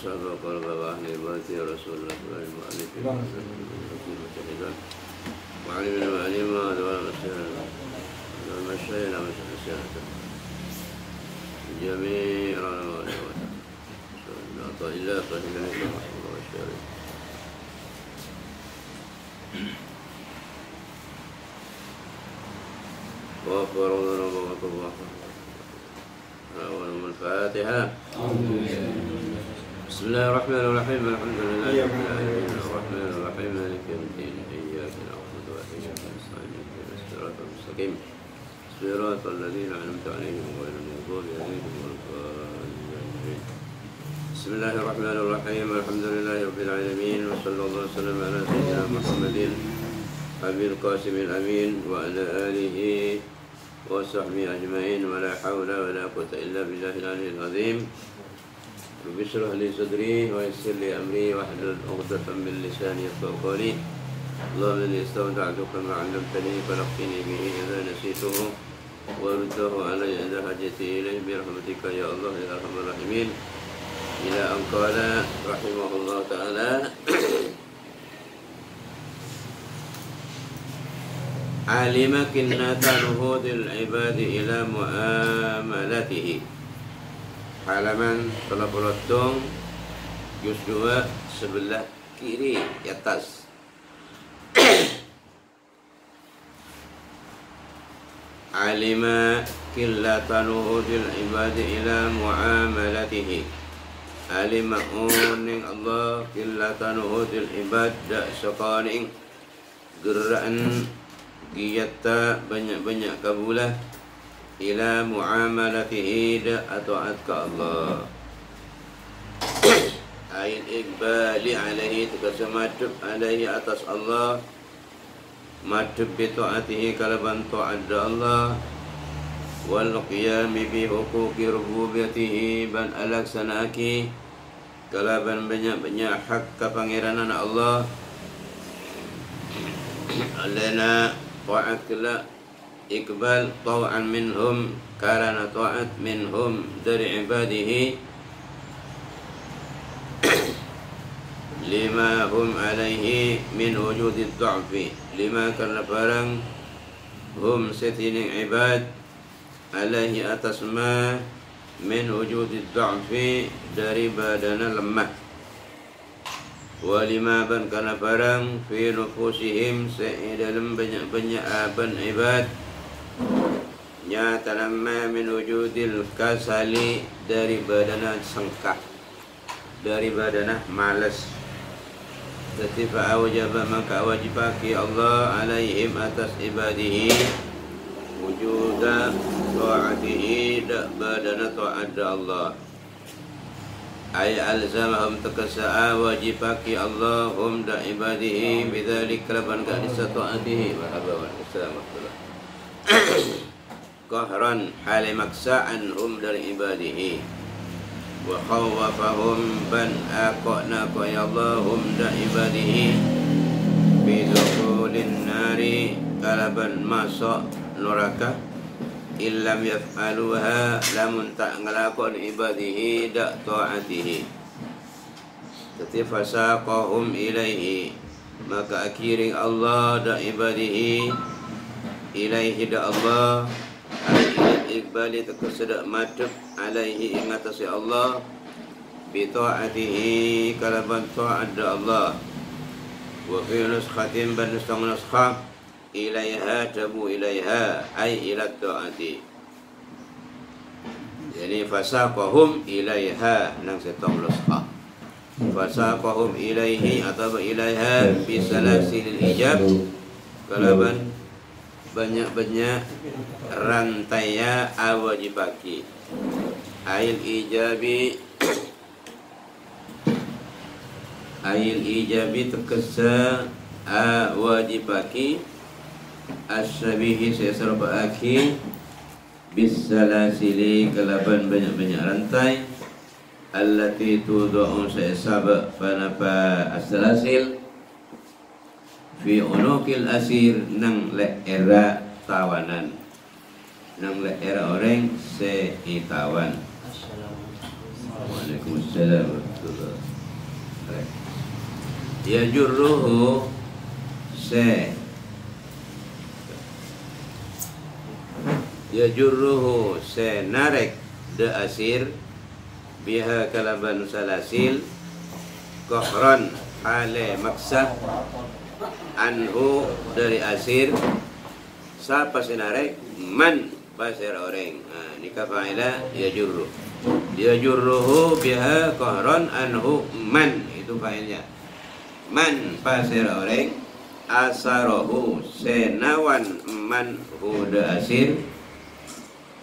سبق البواحي الباتي رسول الله المؤلف وعلمنا وعلمنا ودوام السنة والمشينا مسألة جميع العلماء والعطاء الله صحيح عليكم ورحمة الله وبركاته. غفر ذنوب الله أولهم الفاتحة. بسم الله الرحمن الرحيم الحمد لله رب العالمين الرحمن الرحيم مالك يوم الدين إياك نعبد وإياك نستعين اهدنا الصراط المستقيم صراط الذين أنعمت عليهم غير المغضوب عليهم ولا الضالين. بسم الله الرحمن الرحيم الحمد لله رب العالمين وصلى الله وسلم على سيدنا محمد أبي القاسم الأمين وعلى آله وصحبه أجمعين ولا حول ولا قوة إلا بالله العلي العظيم. رب اشرح لي صدري ويسر لي أمري واحلل عقدة من لساني يفقهوا قولي. اللهم إني استودعتك ما علمتني فلقني به إذا نسيته ورده علي عند حاجتي إليه برحمتك يا الله يا أرحم الراحمين. إلى أن قال رحمه الله تعالى علم كنة نهوض العباد إلى معاملته. Halaman 32 juz 2 sebelah kiri di atas. Alima qillata nuhudil ibadi ila muamalatihi. Alima uning Allah qillata nuhudil ibad dak sakaning geraan giyata banyak-banyak kabulah ila muamalatihi ta'at ka Allah. Ayat iqbali alaihi tegasa madhub alaihi atas Allah, madhub bi ta'atihi kalaban ta'at Allah, wal qiyami bi huquqi rububiyatihi ban alaksanaki kalaban banyak-banyak hak kepangeranan Allah. Alana ta'at kala iqbal ta'an minhum karena ta'at minhum dari ibadihi lima hum alaihi min wujudid du'fi. Lima karena barang hum setining ibad alaihi atas ma min wujudid du'fi dari badana lemah. Walima ban karena barang fi nufusihim dalam banyak-banyak aban ibad nyata nama min wujudil kasali dari badana sengkak, dari badana malas. Tetifa awjaba maka wajibaki Allah alaihim atas ibadihi wujuda ta'atihi dak badana ta'ad Allah. Ay alzamahum takasa'a wajibaki Allahum da ibadihi bidzalik kalaban ka'disa ta'atihi wa habawan assalamualaikum qahran hali maksa'an hum dari ibadihi wa khawwafahum ban aqna ka ya Allahum da ibadihi bidukhulin nari kalaban masa neraka illam yaf'aluha lamun tak ngelakon ibadihi da ta'atihi. Tetapi fasaqahum ilaihi maka akiring Allah da ibadihi ilaihi da Allah iqbali takasada madhub alaihi ingatasi Allah bi ta'atihi kalaban ta'ad da Allah. Wa fi nuskhatin ban nuskha ilaiha tabu ilaiha ay ila ta'ati. Jadi fasaqahum ilaiha nang setong nuskha. Fasaqahum ilaihi atau ilaiha bi salasilil ijab kalaban banyak-banyak rantaya awajibaki. Ail ijabi tekesa awajibaki asyabihi sesarbaaki bisalasili kalaban banyak-banyak rantai allati tudu'un sesaba panapa as-salasil fi unukil asir nang leera tawanan, nang leera orang seitawan. Waalaikumsalam warahmatullahi Yajurruhu se yajurruhu se narik de asir biha kalaban salasil kohron hale maksah anhu dari asir siapa senarik man pasir orang nikah fa'ila yajurru yajurruhu biha kohron anhu man itu fa'ilnya man pasir orang asarohu senawan man huda asir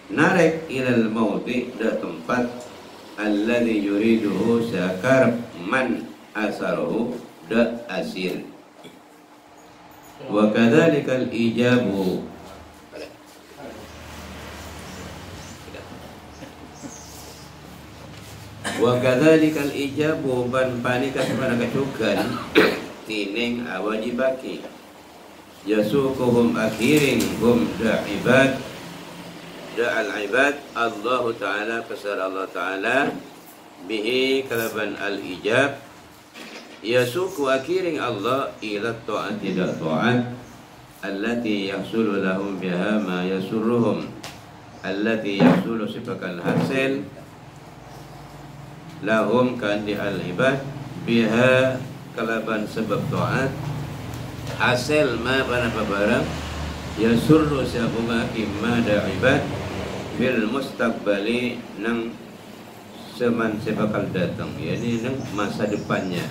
narik ilal mauti da tempat alladhi yuriduhu sakar man asarohu da asir wa kadzalikal ijabu wa kadzalikal ijabu ban panika sabana kacukan tining awajibaki yasukuhum akhirin hum da ibad da al ibad Allah Ta'ala pasal Allah Ta'ala bihi kalaban al ijab yasuku akhirin Allah ila ta'at ila ta'at allati yahsulu lahum biha ma yasurruhum allati yahsulu sifakal hasil lahum kandi al ibad biha kalaban sebab ta'at hasil ma pada barang yasurru siapa ma da ibad bil mustaqbali nang seman sebakal datang, yakni nang masa depannya.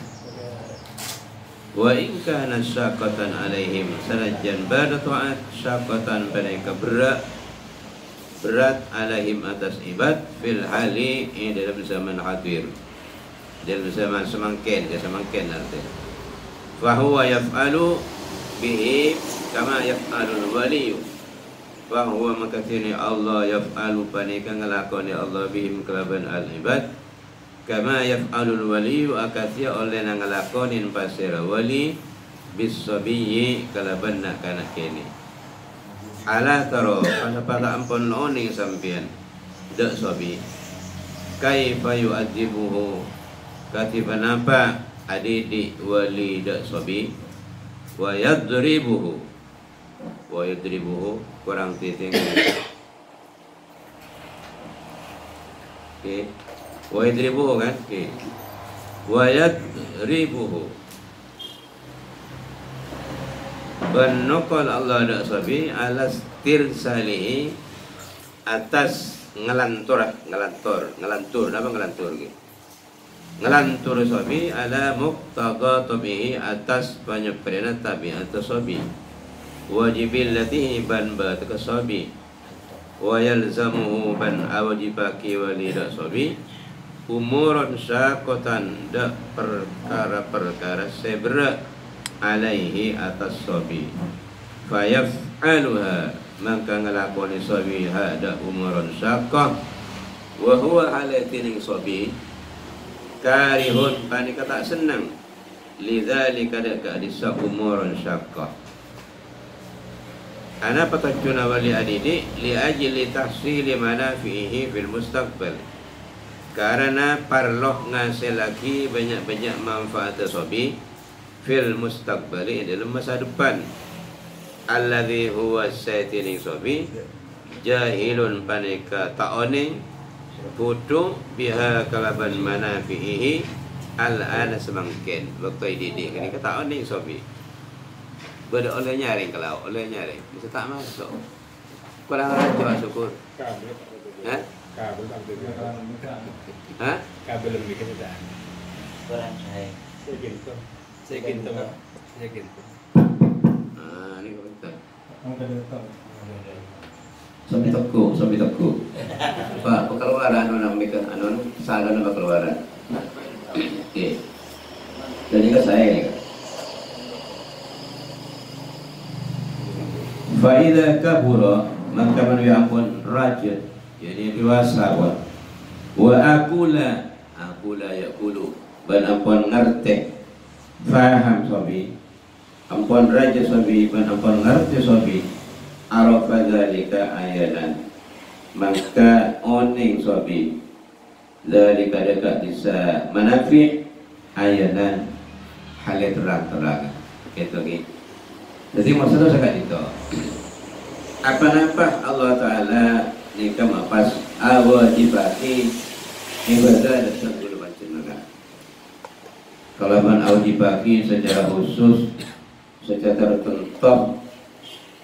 Wa in kana syaqatan alaihim sanajan ba'da ta'at syaqatan mereka berat alaihim atas ibad fil hali dalam zaman hadir, dalam zaman semangkin artinya. Fa huwa yaf'alu bihi kama yaf'alul waliyu bahwa makatini Allah yaf'alu panika ngelakoni Allah bihim kelaban al-ibad kama yaf'alul waliyu akatia oleh ngelakonin pasira wali bisabiyyi kelaban nak kanak kini ala taro pada ampun oning sampian dak sabi kaifa yu'adzibuhu katiba napa adidi wali dak sabi wa yadribuhu kurang titik. Oke. Wa yadribuhu kan? Oke. Wa yadribuhu. Banokal Allah dak sabi ala stirsalihi atas ngelantur apa ngelantur gitu. Ngelantur sabi ala muqtada tabihi atas banyak perina tabiat sabi. Wajibillatihi ban ba takasabi wa yalzamuhu ban awajibaki walida sabi umuran syaqatan da perkara-perkara sebra alaihi atas sabi fayaf'aluha maka ngelakoni sabi hada umuran syaqah wa huwa halatin sabi karihun panika tak senang lidzalika ka disa umuran syaqah ana patajuna wali adidi li ajli tahsili manafihi fil mustaqbal karena parloh ngasil lagi banyak-banyak manfaat sabi fil mustaqbali dalam masa depan alladhi huwa saitini sabi jahilun panika ta'one putu biha kalaban manafihi al-ana semangkin waktu didik ini kata ta'one sabi beda oleh nyaring kalau oleh nyaring bisa tak masuk kurang ajar syukur hah hah kabel lebih kita kurang saya gitu ini kita sampai teku pak keluaran menampikan anon salah nama keluaran oke jadi ke saya ini Fa'idha kabura maka menuju ampun rajin jadi dewasa wa akula yakulu ban ampun ngerti faham sabi ampun rajin sabi ban ampun ngerti sabi arafa dzalika ayanan maka oning sabi dzalika dekat bisa manafi ayanan hale terang-terang gitu gitu. Jadi maksudnya sangat itu. Apa-apa Allah Taala nikah mapas awajibati ibadah dan sebelum jenengan. Kalau man awajibati secara khusus, secara tertentu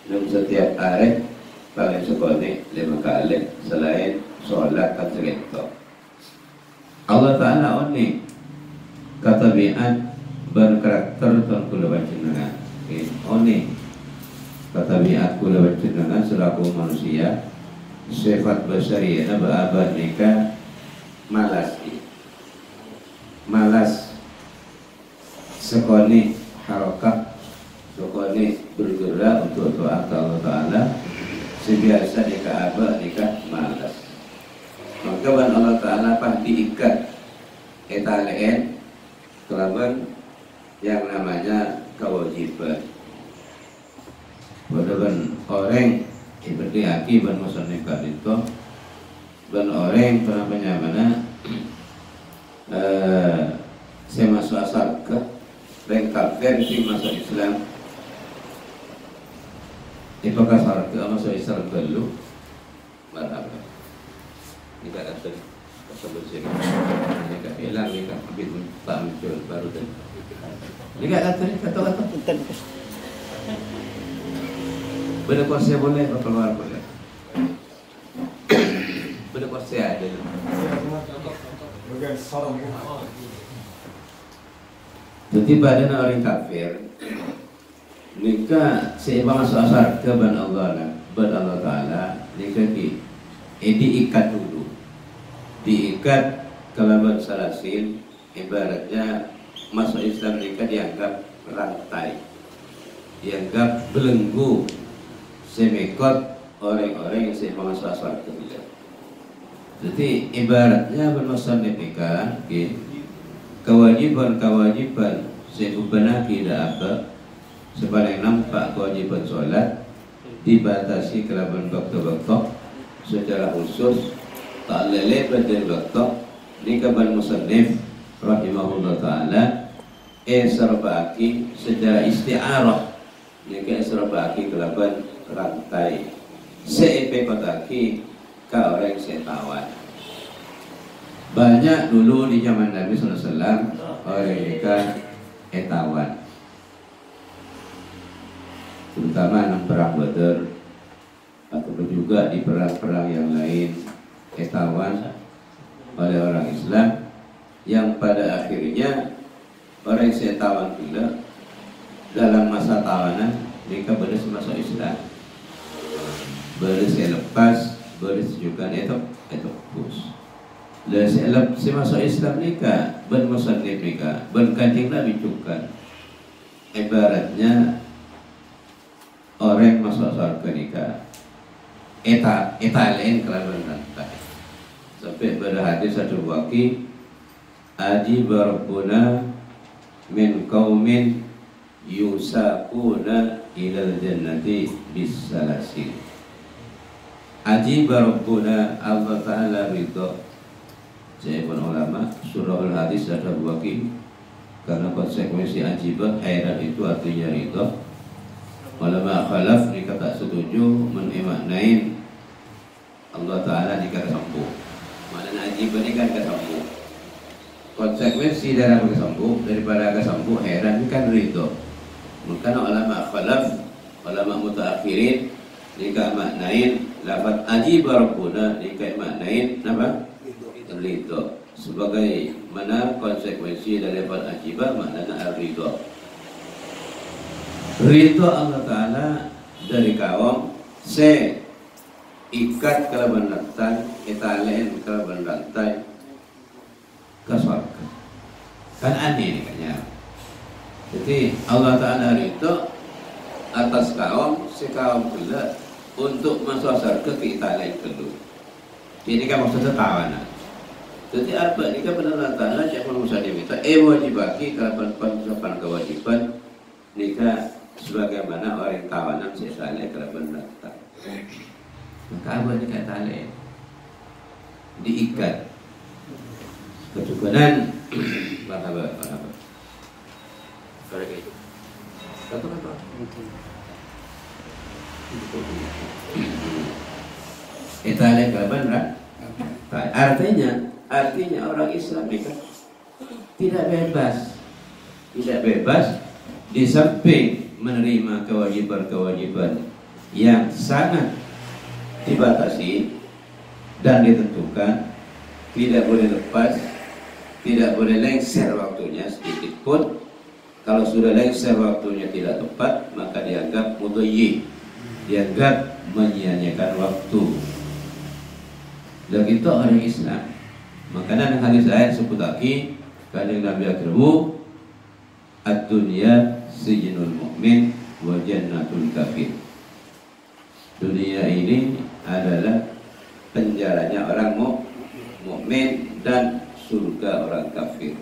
dalam setiap hari paling sekali 5 kali selain sholat tertentu. Allah Taala ini kata biat berkarakter tengkul jenengan. Oni kata biat kula jenengan selaku manusia sifat basariyah abad nikah malas sekoni harokat sekoni bergerak untuk doa Allah Ta'ala sebiasa nikah abad nikah malas. Maka Allah Ta'ala pah diikat etalain kelaban yang namanya kewajiban. Walaupun orang seperti aki ban musannif itu ban orang penamanya mana saya masuk asal ke dan kafir si masuk Islam apakah sarke masuk Islam dulu berapa tidak ada tersebut sini ini tak hilang ini tak muncul baru tu ini kata benda kuasa boleh atau keluar boleh benda kuasa ada jadi badan orang kafir nikah seimbang masuk asar ke ban Allah Ta'ala nikah diikat dulu diikat kelaban salasil ibaratnya masuk Islam nikah dianggap rantai dianggap belenggu semekot orang-orang yang saya masuk asal itu. Jadi ibaratnya bermaksud nikah, kewajiban sebenarnya tidak apa, sepaling nampak kewajiban sholat dibatasi kelaban waktu-waktu secara khusus tak lele pada waktu nikah musannif rahimahullah taala serbaki secara isti'arah nikah serbaki kelaban rantai seepe pataki ke orang setawan. Banyak dulu di zaman Nabi SAW orang nikah etawan, terutama dalam perang Badar ataupun juga di perang-perang yang lain etawan oleh orang Islam yang pada akhirnya orang setawan pula dalam masa tawanan mereka berada masuk Islam. Beres lepas beres juga itu bus. Les elap si masuk Islam nikah ben musannif nikah ben kancing Nabi juga. Ibaratnya orang masuk surga nikah. Eta lain kelaban rantai. Sampai pada hadis satu waki ajib rabbuna min qaumin yusaquna ilal jannati bisalasil. Ajib rabbuna Allah Ta'ala ridho. Saya pun ulama surah al-hadis ada waki karena konsekuensi ajibah heran itu artinya ridho. Ulama khalaf jika tak setuju memaknain Allah Ta'ala jika kesembuh. Maknanya ajibah ini kan kesembuh. Konsekuensi dalam kesembuh daripada kesembuh heran ini kan ridho. Maka ulama khalaf, ulama mutaakhirin jika maknain lafaz ajib rabbuna jika maknain apa? Ridho. Sebagai mana konsekuensi dari lafaz ajibah maknanya ridho. Ridho Allah Ta'ala dari kaum se ikat kelaban rantai etalen kelaban rantai ke surga. Kan aneh nih kayaknya. Jadi Allah Ta'ala ridho atas kaum sekaum pula untuk masuk surga ke etalen kedua. Ini kan maksudnya tawanan. Jadi apa ini kan benar Allah Ta'ala siapa manusia diminta wajibaki kelaban pencapan kewajiban nikah sebagaimana orang tawanan sesale kelaban rantai. Maka apa nikah tali diikat kecukupan apa? Kalau kayak Kata-kata. Itu ada kapan, Ra? Artinya orang Islam itu tidak bebas di samping menerima kewajiban-kewajiban yang sangat dibatasi dan ditentukan, tidak boleh lepas, tidak boleh lengser waktunya sedikit pun. Kalau sudah lengser waktunya tidak tepat, maka dianggap mudayyi, dianggap menyia-nyiakan waktu. Dan itu orang Islam. Makanya hadis ayat sebut lagi kanjeng Nabi akhiru ad-dunya sijnul mu'min wa jannatul kafir. Dunia ini adalah penjaranya orang mukmin dan surga orang kafir.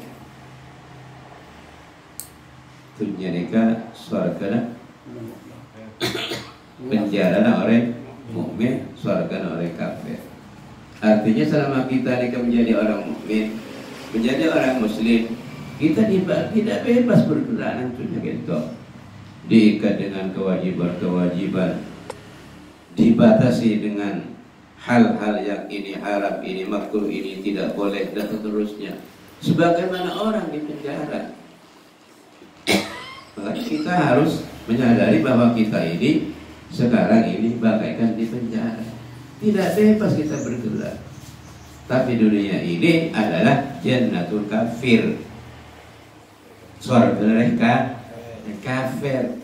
Dunia nika surga, penjara orang mukmin, surga orang kafir. Artinya selama kita menjadi orang mukmin, menjadi orang muslim, kita tidak bebas bergerak nantinya gitu. Diikat dengan kewajiban-kewajiban, dibatasi dengan hal-hal yang ini haram, ini makruh, ini tidak boleh, dan seterusnya. Sebagaimana orang di penjara. Makanya kita harus menyadari bahwa kita ini sekarang ini bagaikan di penjara. Tidak bebas kita bergerak. Tapi dunia ini adalah jannatul kafir, surga mereka kafir.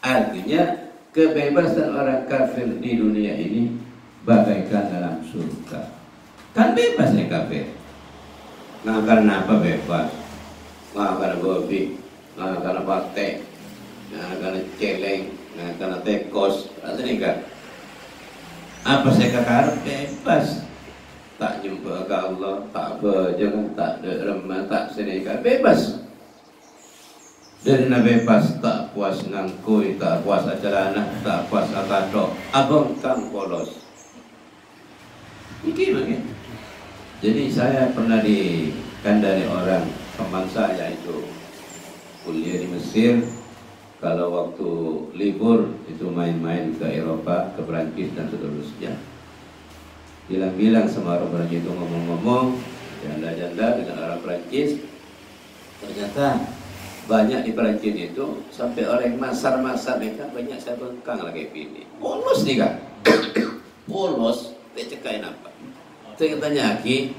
Artinya kebebasan orang kafir di dunia ini bagaikan dalam surga. Kan bebas ya kafir. Nggak karena apa bebas? Nggak karena bobi, nggak karena patek, nggak karena celeng, nggak karena tekos. Rasanya enggak. Apa saya katakan bebas, tak jumpa ke Allah, tak berjalan, tak remah, tak senika, bebas. Dari bebas, tak puas ngangkui, tak puas acarana, tak puas akado, abang kang polos. Ini. Jadi saya pernah dikandani orang teman saya itu kuliah di Mesir. Kalau waktu libur itu main-main ke Eropa, ke Perancis dan seterusnya. Bilang-bilang sama orang Perancis itu ngomong-ngomong, janda-janda dengan orang Perancis. Ternyata banyak di Perancis itu sampai orang masar-masar mereka banyak saya bengkang lagi ini. Polos nih kan? Polos, dia cekain apa? Saya tanya lagi,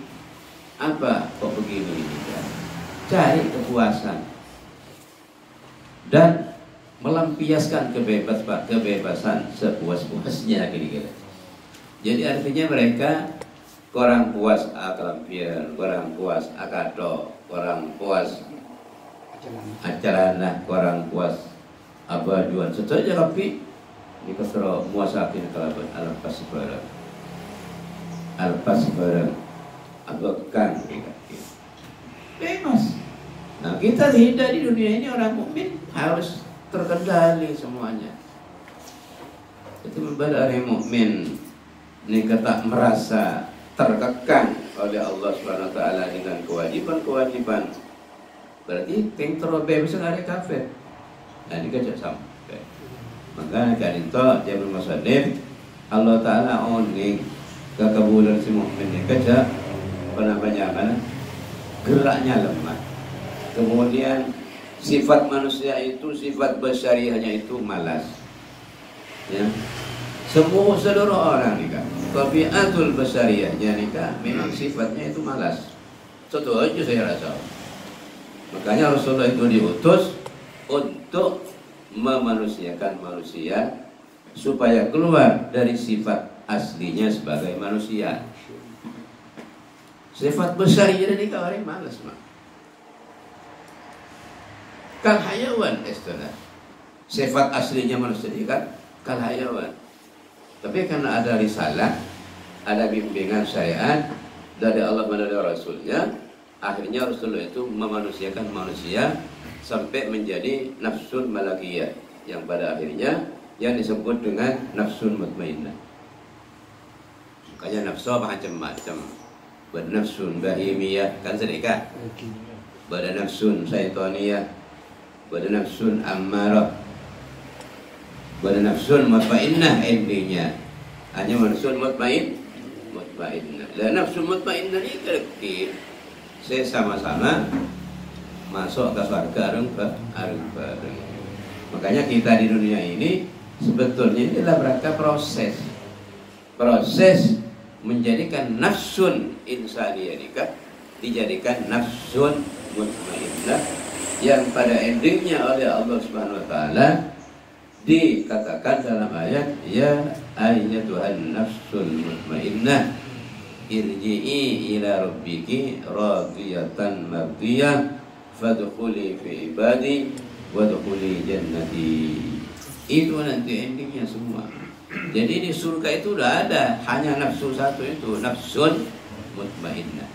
apa kok begini ini kan? Cari kepuasan dan melampiaskan kebebasan sepuas-puasnya kira-kira. Jadi artinya mereka kurang puas akampian, kurang puas akado, kurang puas acarana, kurang puas abaduan. Setuju tapi dikasro muasakin kalaban alpas barang. Alpas barang abakan bebas. Nah, kita tidak di dunia ini orang mukmin harus terkendali semuanya. Itu membela orang mukmin ini tak merasa terkekang oleh Allah Subhanahu wa taala dengan kewajiban-kewajiban. Berarti ting terobek bisa ada kafir. Nah, ini kan sampai. Maka kan itu dia bermaksud Allah taala oning kekabulan si mukmin ini kerja apa geraknya lemah. Kemudian sifat manusia itu, sifat basyariahnya itu malas. Ya. Seluruh orang nikah. Tabiatul basyariahnya nikah memang sifatnya itu malas. Contoh aja saya rasa. Makanya Rasulullah itu diutus untuk memanusiakan manusia supaya keluar dari sifat aslinya sebagai manusia. Sifat basyariah nikah orang malas, mak. Kal hayawan istilah. Sifat aslinya manusia ini kan kal hayawan. Tapi karena ada risalah, ada bimbingan syariat dari Allah dan dari Rasulnya, akhirnya Rasulullah itu memanusiakan manusia sampai menjadi nafsun malakiyah, yang pada akhirnya yang disebut dengan nafsun mutmainnah. Makanya nafsu macam-macam. Bernafsun bahimiyah kan sedekah. pada nafsun syaitaniyah, pada nafsun ammarah, pada nafsun mutmainnah. Intinya hanya nafsun mutmainnah. Lah nafsun mutmainnah ini kira-kira saya sama-sama masuk ke surga bareng. Makanya kita di dunia ini sebetulnya ini adalah rangka proses menjadikan nafsun insaniyah dijadikan nafsun mutmainnah yang pada endingnya oleh Allah Subhanahu wa taala dikatakan dalam ayat ya ayyatuhan nafsul mutmainnah irji'i ila rabbiki radiyatan mardiyah fadkhuli fi ibadi wadkhuli jannati. Itu nanti endingnya semua. Jadi di surga itu udah ada hanya nafsu satu itu, nafsun mutmainnah.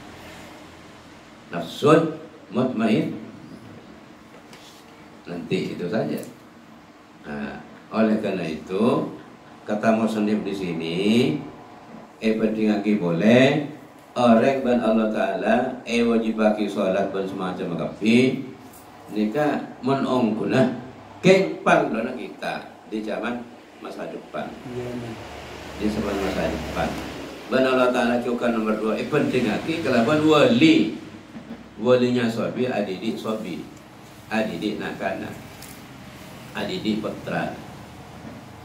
Nafsun mutmainnah. Nanti itu saja. Nah, oleh karena itu kata musannif di sini pentingake boleh orang ban Allah taala wajibaki salat ban semacam kafi nika menongguna kempal dona kita di zaman masa depan. Di zaman masa depan. Ban Allah taala juga nomor 2 pentingake kelaban walinya sobi adidik nakana adidik putra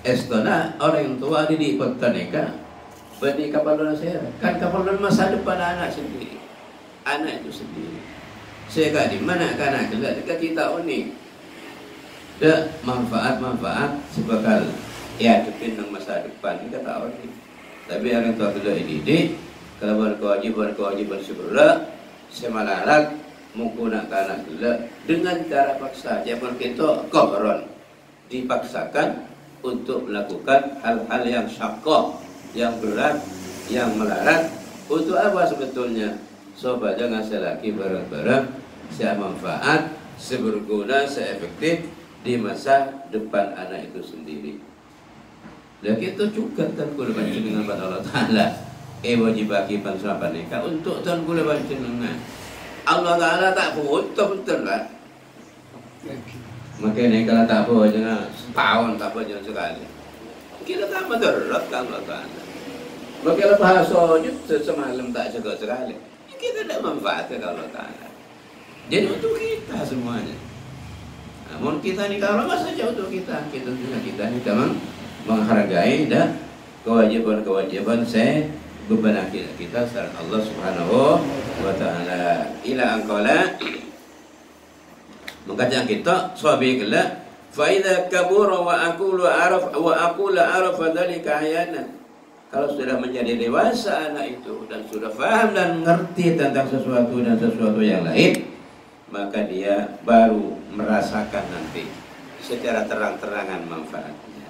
estona orang tua adidik putra neka berarti kapal saya kan kapal masa depan anak sendiri, anak itu sendiri. Saya kat di mana kan dekat kita unik ada manfaat sebakal ya depend ng masa depan kita tahu ni. Tapi orang tua kita didik kalau berkewajiban sebelah semalarat menggunakan anak kita dengan cara paksa. Jangan kita koron dipaksakan untuk melakukan hal-hal yang syaqqah, yang berat, yang melarat. Untuk apa sebetulnya? Supaya ngasih lagi barang-barang semanfaat, seberguna, seefektif di masa depan anak itu sendiri. Dan kita juga tan kula panjenengan pada Allah Taala wajibaki pansapa nikah untuk tan kula panjenengan. Allah Taala tak betul lah. Makanya kalau tak apa jangan setahun tak apa jangan sekali. Kita tak mendarat kalau Allah Taala. Makanya bahasa semalam tak jaga sekali. Kita tidak manfaatkan Allah Taala. Jadi untuk kita semuanya. Namun kita ni kalau apa saja untuk kita ni memang menghargai dan kewajiban saya beban kita secara Allah Subhanahu wa taala. Ila angqala mengkaji kita sahabi kala fa idza kabura wa aqulu araf dzalika ayana. Kalau sudah menjadi dewasa anak itu dan sudah paham dan mengerti tentang sesuatu dan sesuatu yang lain, maka dia baru merasakan nanti secara terang-terangan manfaatnya.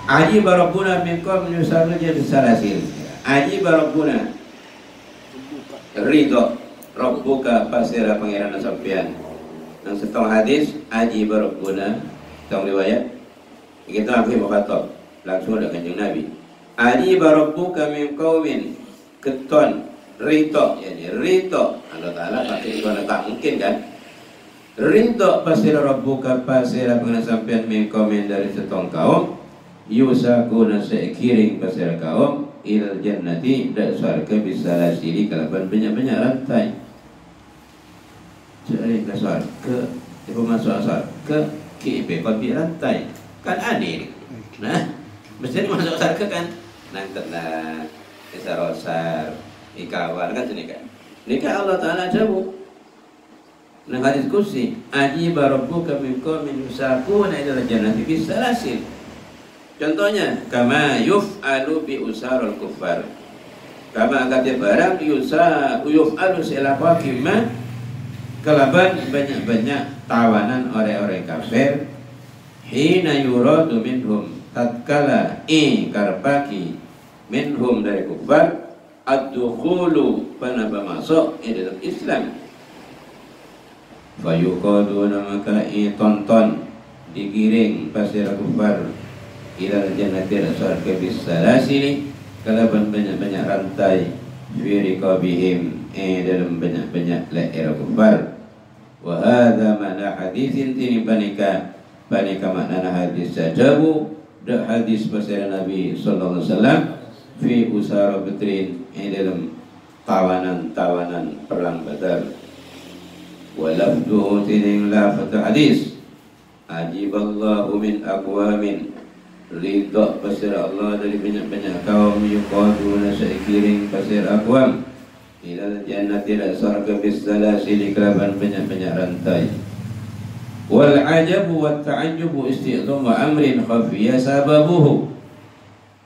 Ajib rabbuna minkum yusarrija bisalasil. Ajib rabbuna ridho rabbuka pasira pangeran sampean. Nang setong hadis ajib rabbuna tong riwayat kita ambil mukatab langsung ada kanjeng Nabi. Ajib rabbuka min qaumin keton ridho, yani ridho Allah Taala pasti itu tak mungkin kan. Ridho pasira rabbuka pasira pangeran sampean min qaumin dari setong kaum yusakuna sekiring pasir kaum ilal jannati dan surga bisa lasili kalaban banyak-banyak rantai. Jadi ke surga, itu masuk surga KIP kopi rantai kan aneh. Nah, mesti masuk surga kan nantilah isarosar ikawan kan sini kan. Nikah Allah Taala jauh. Nah hadis kursi ajib rabbuka min qaumin yusakuna ilal jannati bisa lasili. Contohnya, kama yuf'alu bi usarul kuffar. Kama kata barang yuf'alu silafa kima kalaban banyak-banyak tawanan orang-orang kafir. Hina yuradu minhum tatkala karpaki minhum dari kuffar ad-dukhulu panaba masuk dalam Islam. Fayuqaduna maka tonton digiring pasir kuffar ila jannati surga bisalasili kalaban banyak-banyak rantai fi riqabihim dalam banyak-banyak daerah kufar. Wa hadza mana hadisin tini panika makna hadis sajabu da hadis pasal Nabi sallallahu alaihi wasallam fi usara Badrin dalam tawanan perang Badar. Wa lafduhu tini lafaz hadis ajiballahu min aqwamin ridha pasal Allah dari banyak-banyak kaum yuqaduna saikiring pasal aqwam ilal jannati la sarga bis salasil kelaban banyak-banyak rantai. Wal ajabu wat ta'ajjubu istidhamu amrin khafiya sababuhu.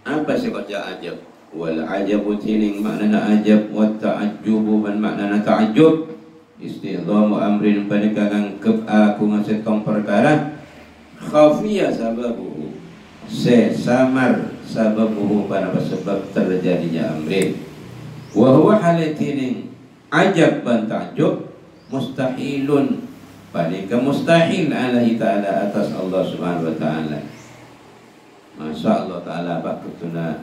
Apa sih kata ajab? Wal ajabu tining maknana ajab, wat ta'ajjubu man maknana ta'ajjub. Istidhamu amrin panikagang kep aku ngasetong perkara khafiya sababuhu. Samar sababuhu pada sebab terjadinya amrin. Wa huwa halatin ajab dan ta'jub mustahilun panika mustahil alaihi ta'ala atas Allah subhanahu wa ta'ala. Masya Allah ta'ala pak ketuna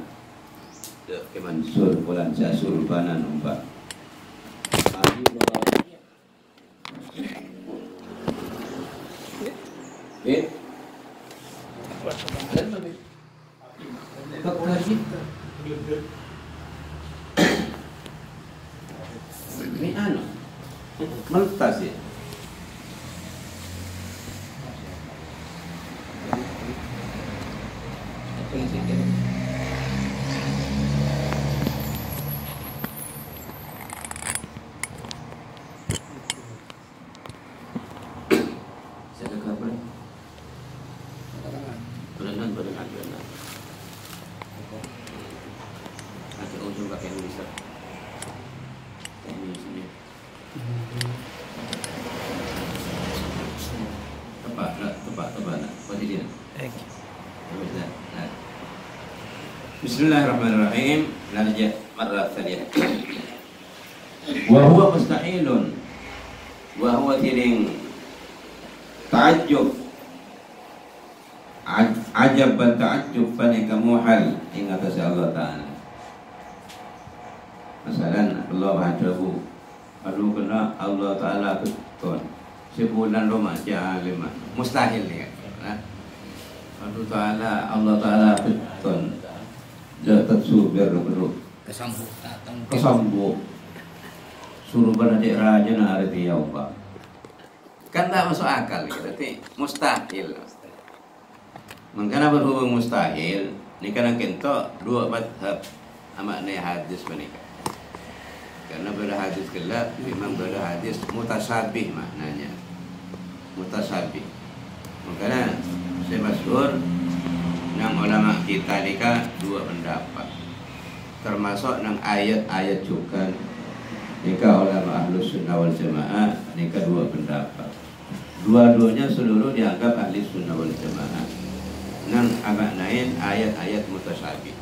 kemansur bulan jasur banan umpah ini anu meltas ya. Bismillahirrahmanirrahim. Narja marrah thaliyah. Wa huwa mustahilun wa huwa tiring ta'ajjub ajab dan ta'ajjub panika muhal ing atas Allah Ta'ala. Masalan Allah hadahu aduh kena Allah Ta'ala betul sebulan Ramadan lima mustahil ya. Allah Ta'ala Allah Ta'ala betul jatuh subir beruk kesambu suruh beradik raja na arti ya Allah kan tak masuk akal berarti mustahil. Mengkana berhubung mustahil ni kana kento dua madhab makna hadis menikah karena berhadis kelak memang berhadis mutasabih maknanya mutasabih. Makanya saya masyhur nang ulama kita nika dua pendapat termasuk nang ayat-ayat juga nika ulama ahlus sunnah wal jamaah nika dua pendapat dua-duanya seluruh dianggap ahli sunnah wal jamaah nang amaknain ayat-ayat mutasyabih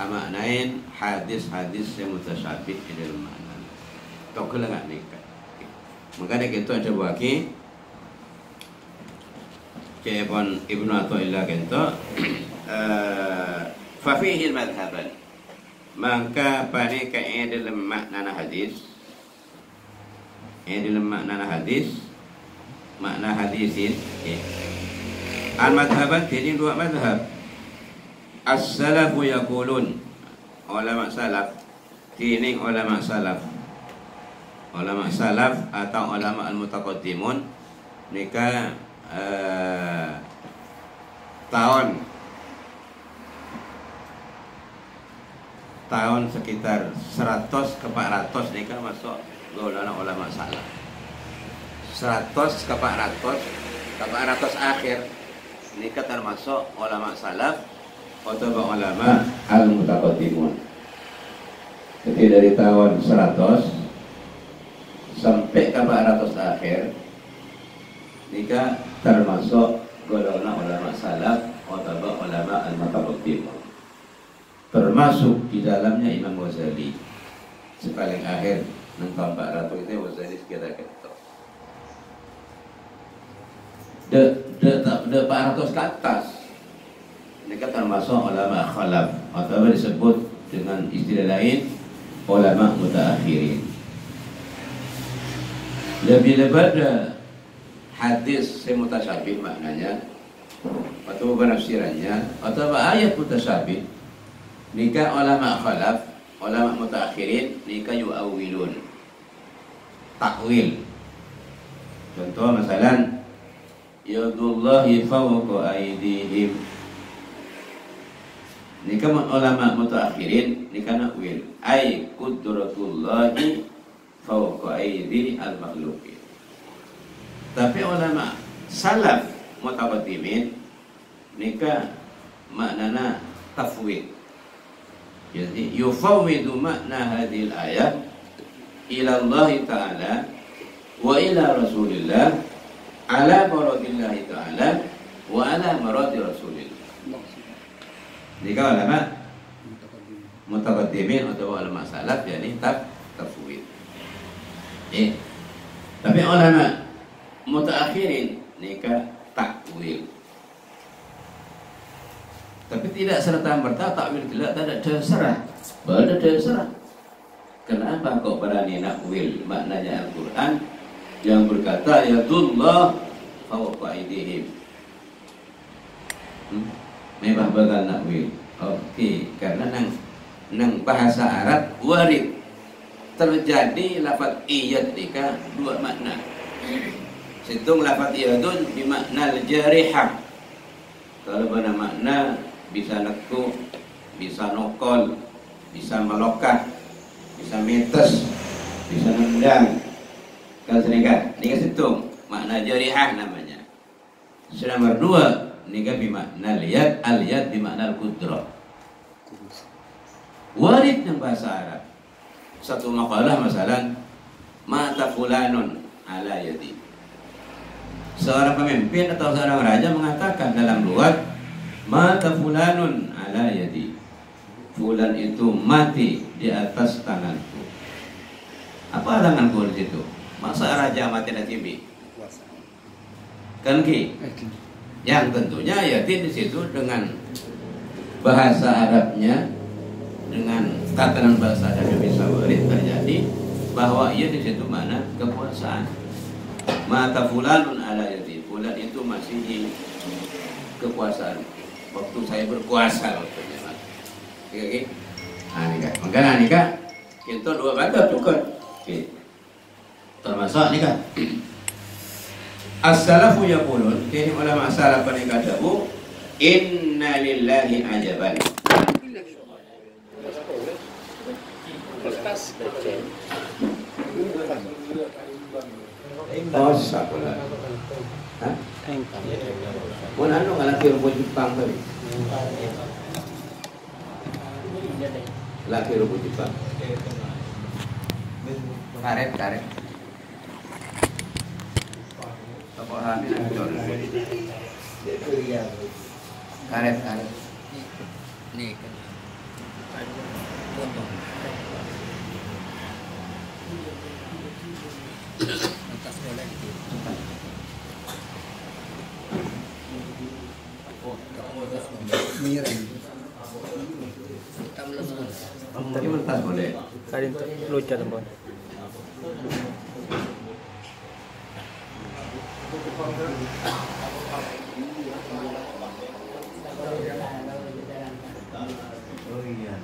amaknain hadis-hadis yang mutasyabih dalam makna tok kelengak nika. Makanya kita coba lagi Kebon Ibnu Athaillah kento fafihi madhaban maka pada kain dalam makna hadis dalam makna hadisin al madhaban jadi dua madhab as-salafu yaqulun ulama salaf tining ulama salaf atau ulama al-mutaqaddimun nika tahun sekitar 100 ke 400 nika masuk golongan ulama salaf 100 ke 400 akhir nika termasuk ulama salaf atau ulama al-mutaqaddimun. Jadi dari tahun 100 sampai ke 400 akhir nika termasuk golongan ulama salaf atau ulama al-mutaqaddimun. Termasuk di dalamnya Imam Ghazali. Sepaling akhir nang tahun 400 itu Ghazali sekitar gitu. De 400 ke atas mereka termasuk ulama khalaf atau disebut dengan istilah lain ulama mutaakhirin. Lebih daripada hadis mutasyabih maknanya atau penafsirannya atau ayat mutasyabih, nikah ulama khalaf, ulama mutaakhirin nikah yu'awwilun, takwil. Contoh misalan yadullahi fawqa aydihim, nikah ulama mutaakhirin nikah nakwil, ay qudratullahi fawqa aydi al-makhluqin. Tapi ulama salaf mutaqaddimin nikah maknana tafwid. Jadi yufawwidu makna hadhil ayat ila Allah Ta'ala wa ila Rasulillah ala maradillahi ta'ala wa ala maradi Rasulillah. Nikah ulama mutaqaddimin atau ulama salaf yakni tafwid. Tapi ulama mutaakhirin nikah takwil. Tapi tidak serta-merta takwil tidak ada dasar. Ada dasar. Kenapa kok berani nakwil maknanya Al-Quran yang berkata yadullah fawqa aydihim? Memang bakal nakwil. Oke, karena nang bahasa Arab warid terjadi lafaz iyad nikah dua makna. Situng lafaz iyadun bimakna al-jarihah. Kalau pada makna bisa nekuk, bisa nokol, bisa melokah, bisa metes, bisa nendang. Kalau senikah, nikah situng makna jarihah namanya. Sudah nomor dua, nikah bimakna al-yad, al-yad bimakna al-qudrah. Warid yang bahasa Arab. Satu makalah masalah mata fulanun ala yadi. Seorang pemimpin atau seorang raja mengatakan dalam lugat mata fulanun ala yadi. Fulan itu mati di atas tanganku. Apa tanganku di situ? Masa raja mati nanti? Kan ki? Yang tentunya yadi di situ dengan bahasa Arabnya, dengan tatanan bahasa Arab bisa warid terjadi bahwa ia di situ mana kekuasaan. Mata fulanun ala yadi, fulan itu masih di kekuasaan. Waktu saya berkuasa waktunya. Oke. Nikah. Makanya nikah kita dua kata cukup. Oke. Termasuk nikah. As-salafu yaqulun, ini ulama salaf nikah dawu inna lillahi ajaban. Dosa pula. Hah? Mun anu ngalaki rumput Jepang tadi. Laki rumput Jepang. Karet. Toko hamil ngajor. Karet. Nih kan. Potong. Atas boleh gitu. Miring. Tadi mentas boleh. Tadi lucu teman. Oh iya.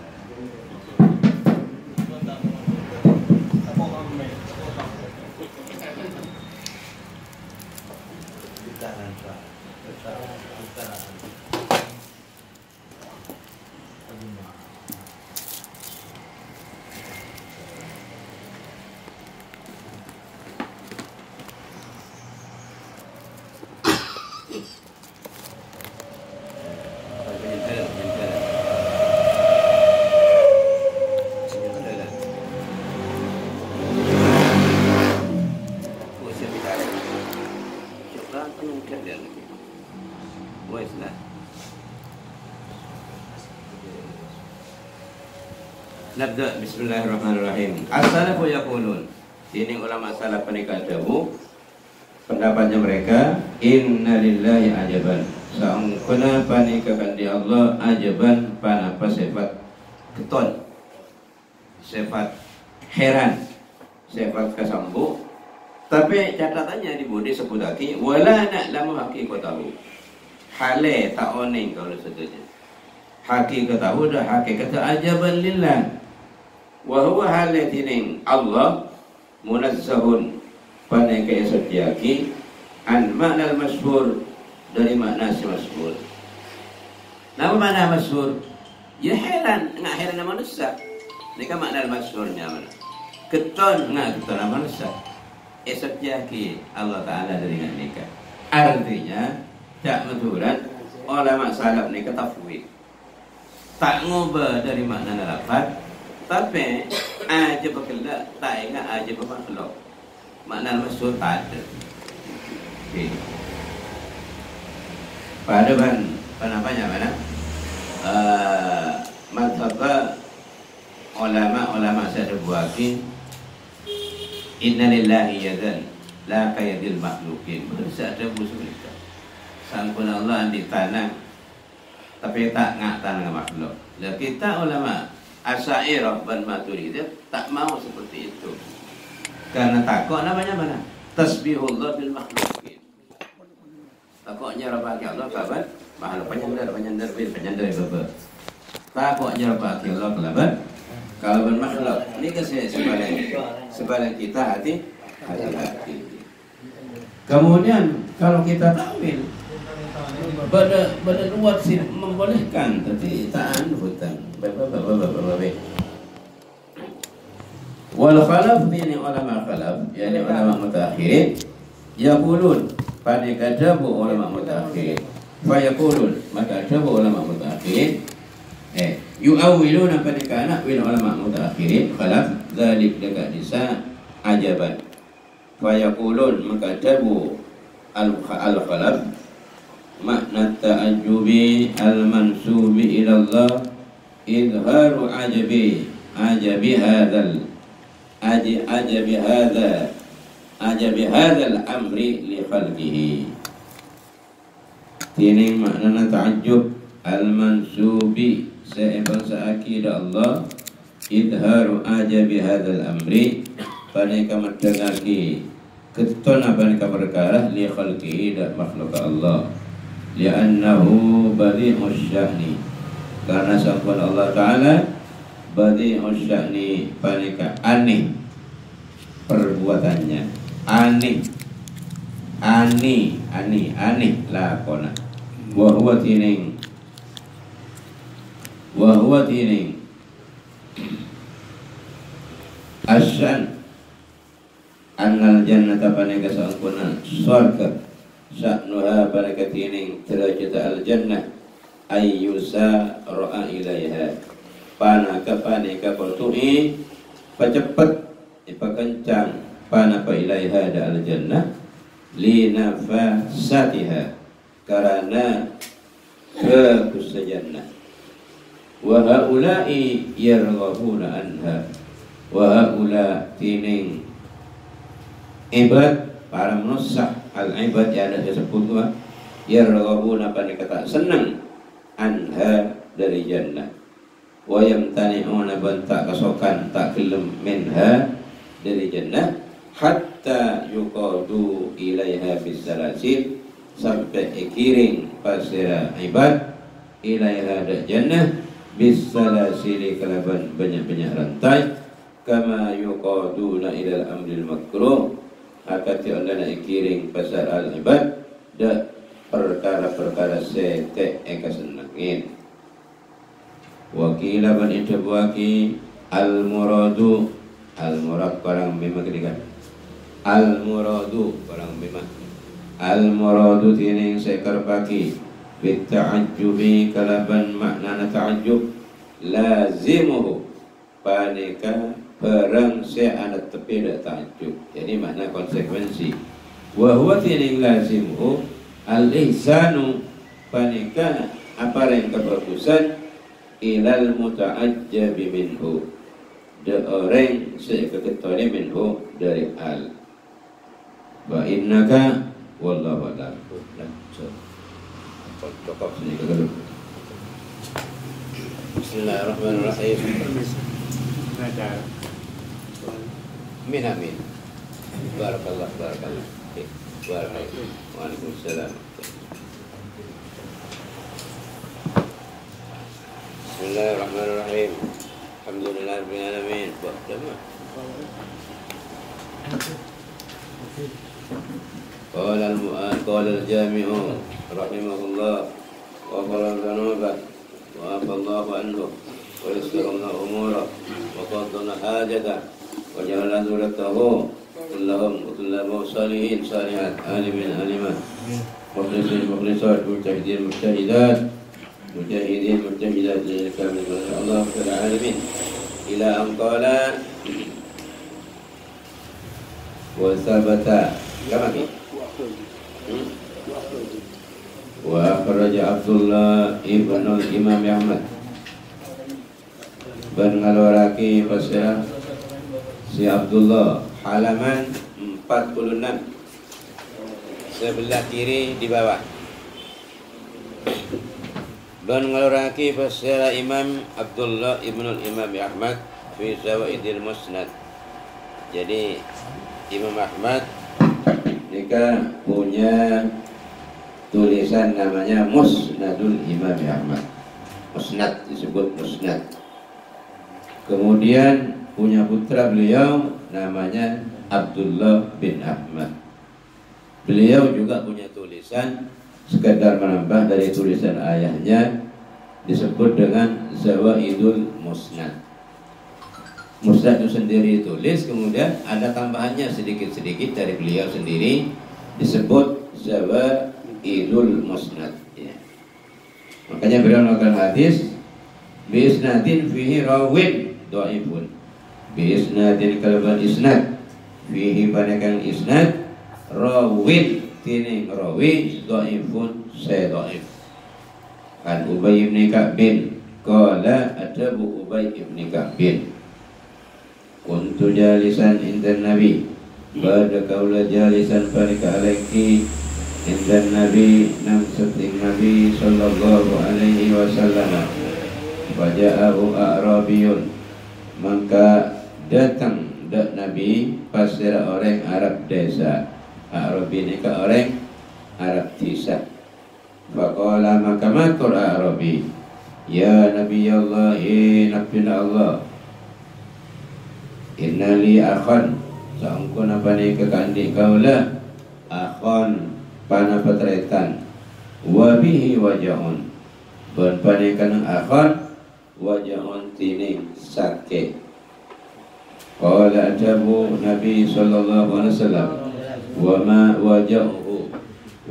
Nabda bismillahirrahmanirrahim. As-salafu yaqulun. Ini ulama salaf penikah dawu pendapatnya mereka inna lillahi ajaban. Saungkuna panikakan di Allah ajaban panapa sifat keton, sifat heran, sifat kesambu Tapi catatannya di budi sebut lagi wala na'lamu haqiqatahu. Hale tak oning kalau setuju. Haqiqatahu dah hakikat ajaban lillah. Wa huwa halatin Allah munazzahun pandai kaya setiaki an makna al-masyhur dari makna si masyhur. Nama makna masyhur? Ya heran, ngak heran nama manusia. Ini kan makna al-masyhurnya mana? Keton ngak keton nama manusia. Setiaki Allah Ta'ala dari nikah. Artinya tak menturan ulama salaf ni ketafwid. Tak ngubah dari makna lafaz, tapi aja berkelak tak ingat aja bermakhluk. Makna maksud tak ada. Okay. Pada penapanya mana? Mazhab ulama saya buatin inna lillahi yadan la kayadil makhlukin. Berasa ada musuh kita. Sangkun Allah di tanah tapi tak ngak tanah makhluk. Lah kita ulama Asy'ariyah dan Maturidiyah tak mau seperti itu. Karena takut namanya mana? Tasbihullah bil makhlukin. Takutnya rabaki Allah kabar makhluk penyandar bebe. Takutnya rabaki Allah kabar kalau bermakhluk. Ini kasih sebaliknya kita hati-hati. Kemudian kalau kita takwil pada luar sih membolehkan, tapi tak hutang. Wal khalaf ini ulama khalaf, yakni ulama mutaakhirin, yaqulun pada kadabu ulama mutaakhirin, fa yaqulun maka kadabu ulama mutaakhirin, yu'awwiluna pada kana wil ulama mutaakhirin khalaf dzalik dekat disa ajaban. Fa yaqulun maka kadabu al khalaf makna ta'ajjubi al-mansubi ila Allah idharu ajabi hadzal amri li khalqihi. Ini makna ta'ajjub al-mansubi se'ebangsa akida Allah idharu ajabi hadzal amri pada kamadagaki keton apa perkara li khalqihi dak makhluk Allah. Li'annahu badi'us sya'ni, karena sahabat Allah Ta'ala badi'us sya'ni panika aneh perbuatannya, aneh lakona wa huwa tining asyan annal jannata panika sampuna surga sya'nuha barakatining derajat al-jannah ayyusa ra'a ilaiha panaka pertu'i pacepet ipakencang panapa ilaiha da al-jannah linafasatiha karena kekusah jannah wa haula'i yarghubuna anha wa haula tining ibad para manusia al-ibad yang ada disebut tua yarghabuna pada kata senang anha dari jannah wa yamtani'una banta kasokan tak gelem minha dari jannah hatta yuqadu ilaiha bisalasil sampai ikiring pasira ibad ilaiha da jannah bisalasil kalaban banyak-banyak rantai kama yuqaduna ilal amril makruh akati Allah nak ikiring pasal al-ibad da perkara-perkara sete eka senangin. Wakila ban itabuaki al-muradu al-murad barang memang kedikan al-muradu barang memang al-muradu tining sekar paki bitta'ajjubi kalaban makna ta'ajjub lazimuhu panika perang se'anat tepi dak ta'ajjub. Jadi makna konsekuensi wa huwa tining lazimuhu al-ihsanu panika apa yang kebagusan ilal muta'ajjabi minhu da orang sekeketone minhu dari al wa innaka wallahu a'lam. Cukup sini ke Bismillahirrahmanirrahim. Amin. Barakallah. Oke. Barakallah. Waalaikumsalam. Bismillahirrahmanirrahim. Alhamdulillahirabbil alamin. Qala al-jami'u rahimahullah wa qala al-dhanuba wa afallahu anhu wa yassarna umura wa qaddana hajata wa ja'ala dzurriyyatahu kullahum kullama salihin salihat alimin alimat mukhlisin mukhlisat mujahidin mujahidat mujahidin mujahidat lil kamil Allah fil alamin ila an qala wa sabata kama fi wa akhraja Abdullah ibn al-Imam Ahmad ban ngaloraki pasya si Abdullah halaman 46 sebelah kiri di bawah. Dan ngaloraki pasya Imam Abdullah ibn al-Imam Ahmad fi Zawaidil Musnad. Jadi Imam Ahmad mereka punya tulisan namanya Musnadul Imam Ahmad. Musnad disebut Musnad. Kemudian punya putra beliau namanya Abdullah bin Ahmad. Beliau juga punya tulisan sekedar menambah dari tulisan ayahnya disebut dengan Zawaidul Musnad. Musnad itu sendiri tulis, kemudian ada tambahannya sedikit-sedikit dari beliau sendiri disebut Zawaidul Musnad ya. Makanya beliau melakukan hadis bi isnadin fihi rawin dhaifun, bi isnadin kalaban isnad fihi panakan isnad rawin tining rawi dhaifun saya dhaif. An Ubay bin Ka'bin qala adabu Ubay bin Ka'bin kuntu jalisan indan Nabi pada kaula jalisan parika alaiki indan Nabi nam seting Nabi sallallahu alaihi wasallam waja'ahu a'rabiyun maka datang dak Nabi pasir orang Arab desa. A'rabi ni ka orang Arab desa. Faqala maka matur A'rabi ya Nabi Allah Nabi Allah inna li akhan saungkun apa ni kekandik kaula akhon pana patretan wa bihi waja'un ban panikan akhon waja'un tining sakit. Qala ajabu Nabi sallallahu alaihi wasallam wa ma waja'uhu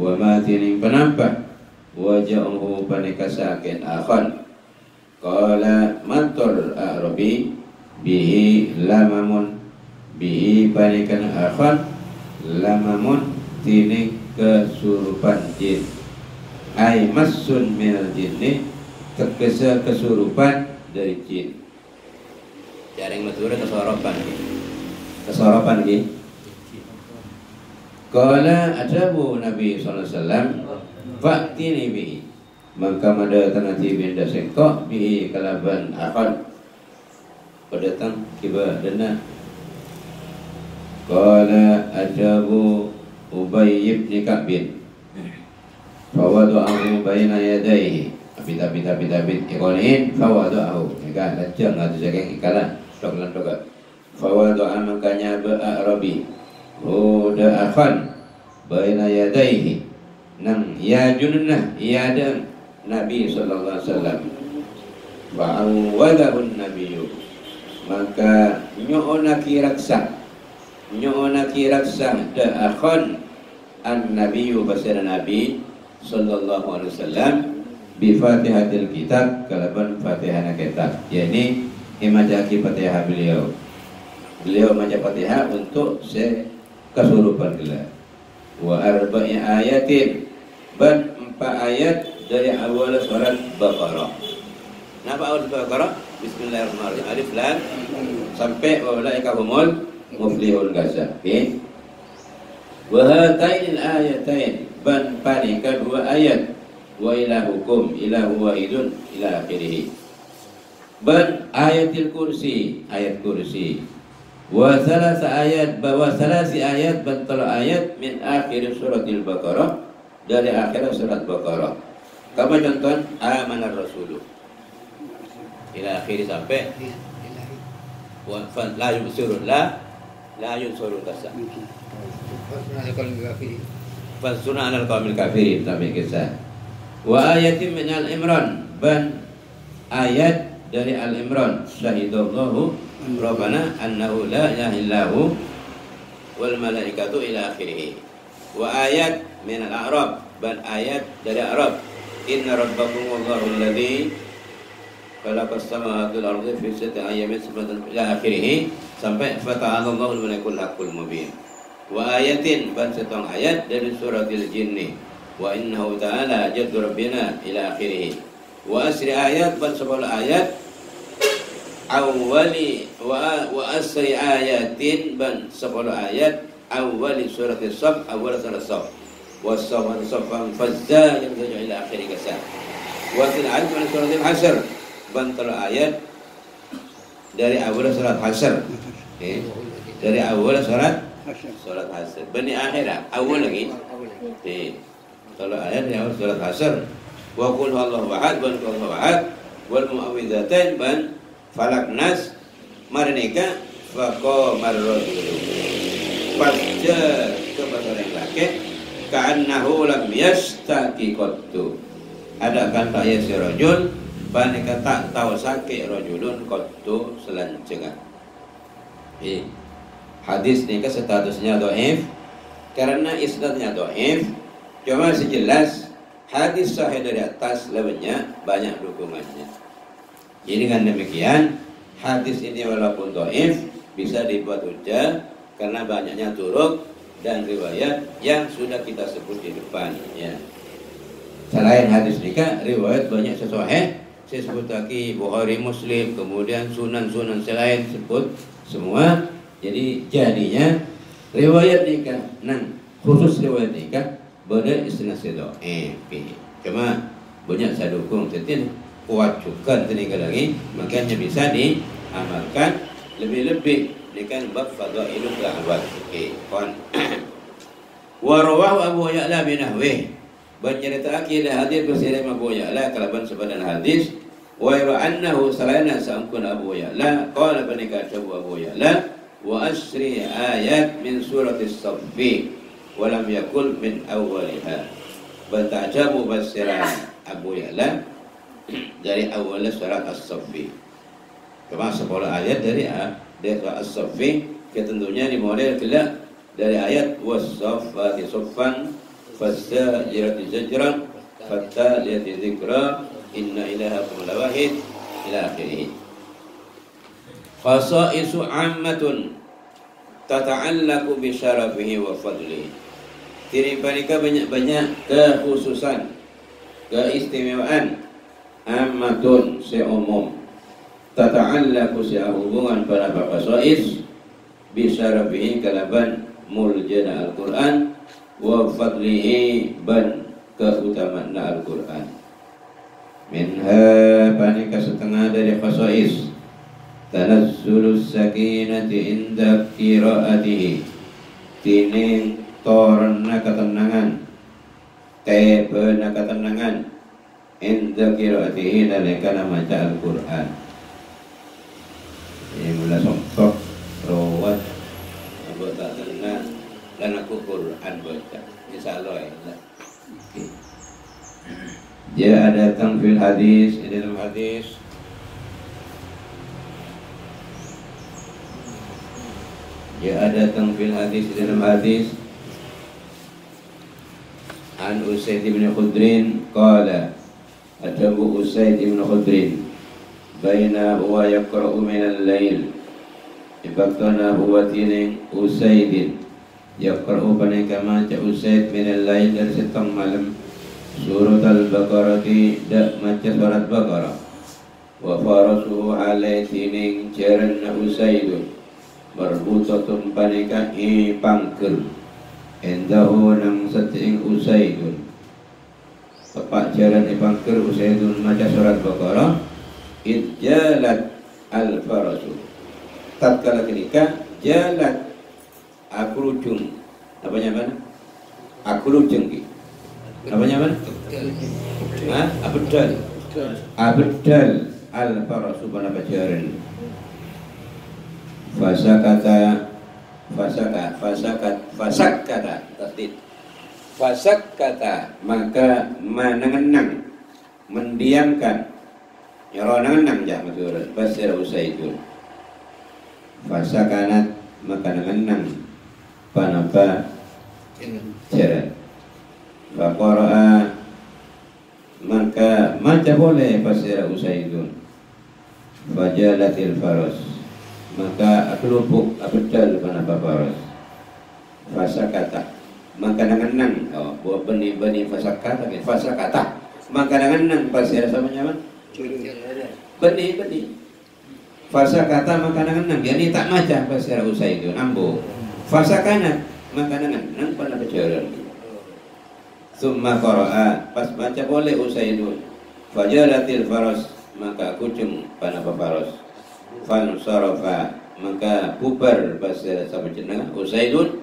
wa ma tining penampak waja'uhu panika sakit akhon. Qala matur A'rabi bihi lamamun bihi panikan akhon lamamun tining kesurupan jin ay massun minal jinni tegese kesurupan dari jin. Jaring matur kesoropan iki qala ajabu Nabi sallallahu alaihi wasallam fa'tini bihi maka mada tanati binda sengkok bihi kalaban akhon datang kiba dana. Qala ajabu Ubay bin Ka'bin fawada'ahu baina yadayhi abid iqalin fawada'ahu enggak lajang ada jagang ikalan tok lan tok fawada'a makanya A'rabi uda akhan baina yadayhi nang ya junnah ya dan Nabi sallallahu alaihi wasallam fa'awadahu nabiyyu maka nyo'onaki raksa da akhon an nabiyyu basara Nabi sallallahu alaihi wasallam bi fatihatil kitab kalaban fatihana kitab yakni imajaki fatihah beliau maca fatihah untuk kesurupan gelar wa arba'i ayatin ban 4 ayat dari awal surat Baqarah. Napa awal Baqarah? Bismillahirrahmanirrahim alif lam sampai wa ulaika humul muflihun gaza. Okay. Wa hatainil ayatain ban panika 2 ayat wa ilahukum ilahu wahidun ila akhirih. Ban ayatil kursi ayat kursi Wa salasa ayat bahwa salasi ayat bantal ayat min akhir suratil Baqarah, dari akhir surat Baqarah. Kamu contoh amanar rasulu ila akhir sampai wa la yusurun la yusurun tasa fasuna alal qaumil kafirin sampai kisah. Wa ayatin min al-Imran, ban ayat dari Al-Imran, syahidallahu rabbana annahu la ilaha illahu wal malaikatu ila akhirih. Wa ayat min al-A'rab, ban ayat dari Arab, inna rabbakum wallahu alladhi khalaqas samawati wal ardi fi sittati ayyamin ila akhirih sampai fata'ala Allahu al-malikul haqqul mubin. Wa ayatin, ban setong ayat dari suratil jinni, wa innahu ta'ala jaddu rabbina ila akhirih. Wa asri ayat, ban 10 ayat awwali wa asri ayatin, ban 10 ayat awwali suratis Saf, awal surat Saf, wa safan fazza yang tujuh ila akhirih kasar. Wa til'ad min suratil Hasr, ban 3 ayat dari awal surat Hasr, dari awal surat Hasr, bani akhirah awal lagi, kalau ayat dari awal surat Hasr. Wa qul huwallahu ahad, ban qul huwallahu ahad, wal mu'awwidzatain, ban falak nas, marnika faqamar rajul, pasca kepada yang laki ka'annahu lam yastaqi qattu, ada kata ya si rajul banika tak tahu sakit rajulun qattu selancengan. Hadis ini statusnya dhaif karena isnadnya dhaif, cuma sejelas hadis sahih dari atas lebihnya banyak dukungannya. Jadi dengan demikian hadis ini walaupun dhaif bisa dibuat hujjah karena banyaknya turuk dan riwayat yang sudah kita sebut di depan ya. Selain hadis nikah, riwayat banyak sahih, saya sebut lagi Bukhari, Muslim, kemudian sunan-sunan selain sebut semua. Jadi jadinya riwayat nikah khusus riwayat nikah benar istilah sedo cuma banyak saya dukung setin kuat juga tenaga lagi, makanya bisa diamalkan lebih-lebih dengan bab fadailul da'wat. Kon wa rawahu Abu Ya'la bin Nahwi, bercerita akidah hadis bersih Abu Ya'la kalaban sebadan hadis wa annahu salana sa'kun Abu Ya'la qala banika Abu Ya'la wa asri ayat min suratis Saffi wa lam yakul min awwaliha, batajabu basiran Abu Ya'la dari awal surat As-Saffi, cuma 10 ayat dari surat As-Saffi, tentunya dimulai kelak dari ayat was-saffati saffan fas-sajirati zajran fattaliyati dzikra inna ilahakum lawahid ila akhirih. Khasaisu ammatun tata'allaqu bi syarafihi wa fadlihi, ciri mereka banyak-banyak kekhususan, keistimewaan, ammatun seumum, tata'allaqu sehubungan pada khasais bi syarafihi kalaban muljana Al-Quran wa fadlihi ban keutamaan Al-Quran. Minha panika setengah dari khasais tanazzulus sakinati inda qiraatihi, tining torna ketenangan, tebena ketenangan inda qiraatihi nalika maca Al-Quran. Ini mula somtok rawat aku tak tenang dan aku Quran baca insyaallah ya. Dia datang fil hadis, di dalam hadis datang fil hadis, di dalam hadis an Usaid bin Khudrin qala atabu Usaid bin Khudrin baina huwa yaqra'u min al-lail ibaqtana huwa tining Usaidin yaqra'u panika maca Usaid min al-lail dari setengah malam surat Al-Baqarah, dak maca surat Baqarah, wa farasuhu alai tining jaran Usaidun marbutatun panika pangkel endahu nang sating Usaidun, tepat jaran pangkel Usaidun maca surat Baqarah, idjalat al-farasu, tatkala ketika jalan aku lujung apanya mana? Aku lujung ki apanya mana? Abdal al-farasu pada pacaran fasakata maka menenang mendiamkan ya menenang ya maksudnya pasir Usaidun fasakanat maka menenang panapa jaran faqara'a maka maca boleh pasir Usaidun fajalatil faras maka kelupuk abdal panapa faras fasakata maka nangan buat benih-benih fasakata maka nangan pasir sama nyaman benih-benih fasakata maka nangan jadi tak maca pasir Usaidun ambo fasakana maka nangan pada pacaran summa qara'a pas baca boleh Usaidun fajalatil faras maka kucing panapa faras fansarafa maka bubar pasir sama jenengan Usaidun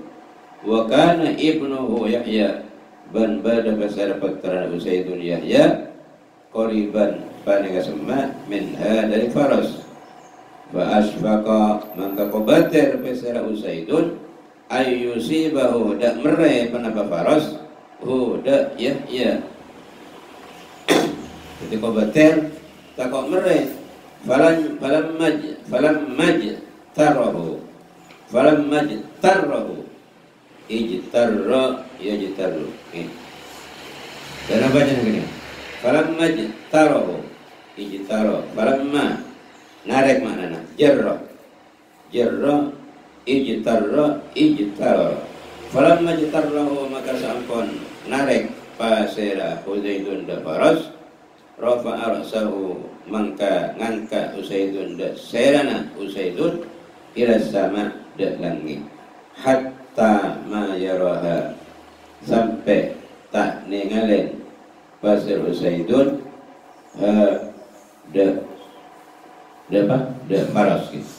wa kana ibnuhu Yahya ban bada pasir pektaran Usaidun Yahya qoriban panega semma minha dari faras fa asfaqa maka kobater pasir Usaidun ayyusibahu dak mere panapa faras dak Yahya jadi kobater takok mere falam maj tarahu ijtarra yajtarru dalam bacaan begini falam maj tarahu ijtarra falamma narek maknana jarra ijtarra falam maj tarahu maka sampun narek pasira Usaidun da faras rafa'a ra'sahu mangka ngangkat Usaidun da serana Usaidun ila sama da langit hatta ma yaraha sampai tak ningalen pasir Usaidun da faras gitu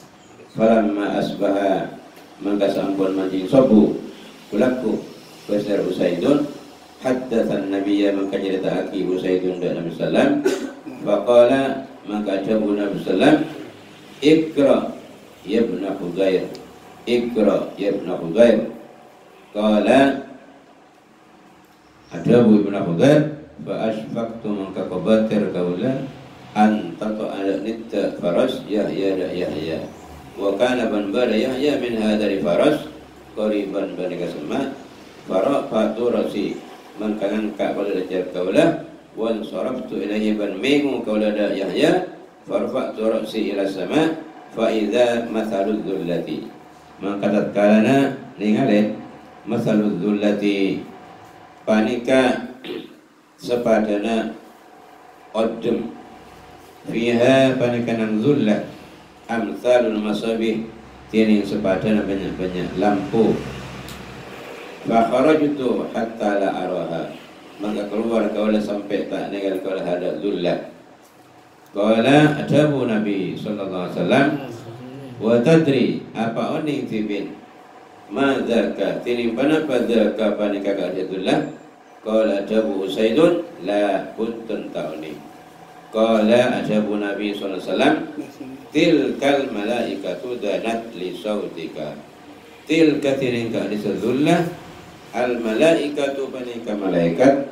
falamma asbaha mangka sampun manjing sobu kulaku pasir Usaidun haddatsan nabiyya maka cerita aki Usaidun dan Nabi sallam faqala maka jabu Nabi sallam ikra ya ibn Hudzair qala adabu ibn Hudzair fa asfaqtu maka qabatir qaula anta ta'ala nitta faras Yahya wa kana ban bada Yahya min hadari faras qariban banika sama fara faturasi man kanan ka qala jar qaula wa saraftu ilayhi ban mingu qaula da Yahya farfa'tu ra'si ila sama fa idza mathalul dhullati maka tatkala ningali masalul dhullati panika sepadana odem fiha panika nang dhullah amsalul masabih tining sepadana banyak-banyak lampu fa kharajtu hatta la araha maka keluar kaula sampai tak ningali kaula hada dhullah qala adabu Nabi sallallahu alaihi wasallam wa tadri apa oning tibin madzaka tining panapa dzaka panika kadullah qala adabu Usaidun la kuntun tauni qala adabu Nabi sallallahu alaihi wasallam tilkal malaikatu danat li sautika tilka tining kadullah al malaikatu panika malaikat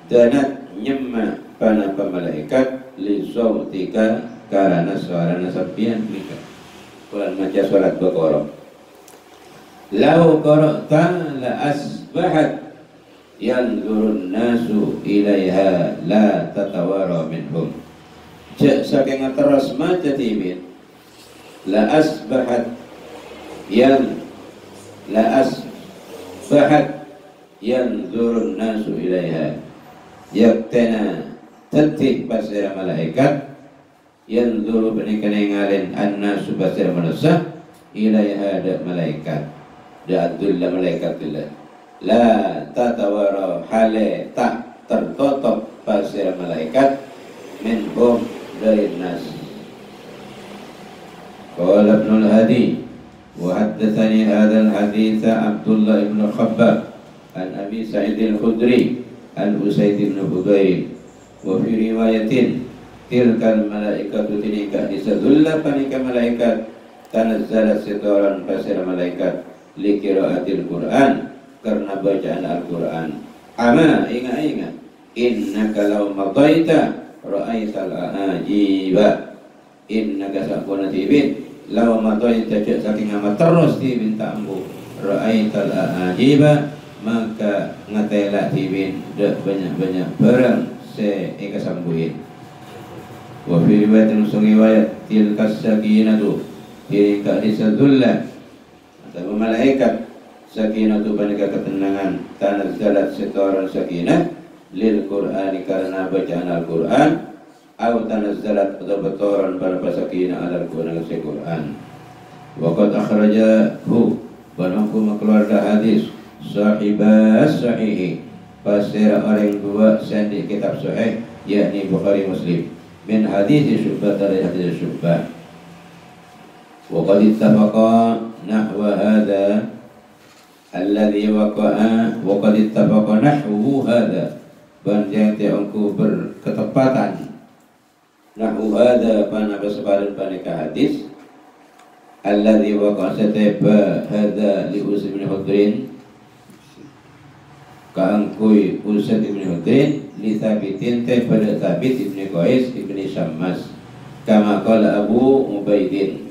danat nyemma panapa malaikat li sautika karena suara nasabian mereka Quran maca surat Baqarah lau qara'ta la asbahat yanzurun nasu ilaiha la tatawara minhum saking terus maca timin la asbahat yanzurun nasu ilaiha yaktena tetih pasir malaikat yang dulu berikan ngalin an-nasu pasir manusia ilaiha da malaikat da adullah malaikatullah la tatawara hale tak tertutup pasir malaikat minhum dari nas qala Ibnul Hadi wa haddatsa haddatsani hadzal hadits Abdullah bin Khabbab an Abi Sa'id al-Khudri an Usaid bin Hudayr wa fi riwayatin tilkal malaikatu tilka disadulla panika malaikat tanazzalat setoran pasir malaikat li qiraatil Quran karena bacaan Al-Quran. Ama ingat innaka law mataita ra'aital ajiba innaka sakuna tibin law mataita saking amat terus tibin tambu ra'aital ajiba maka ngatela tibin dak banyak-banyak barang se eka sambuhin. Wa fi riwayatin riwayat tilkas sakinatu tilka disadulla atau malaikat sakinatu panika ketenangan tanazzalat setoran sakinah lil Qur'ani karena bacaan Al-Quran atau tanazzalat atau betoran pada sakinah Al-Quran Al-Quran. Wa qad akhrajahu barangku keluarga hadis sahibas sahihi pasir orang dua sendi kitab sahih yakni Bukhari Muslim min hadis Syu'bah dari hadis Syu'bah. Wa qad ittafaqa nahwa hadha alladhi waqa'a wa qad ittafaqa nahwu hadha banjang tiangku berketepatan nahwu hadha pada kesepadan panika hadis alladhi waqa'a sataba hadha li Usaid bin Hudrin kaangkui Usaid bin Hudrin li Thabitin pada Thabit ibn Qais ibn Syammas kama qala Abu Ubaidin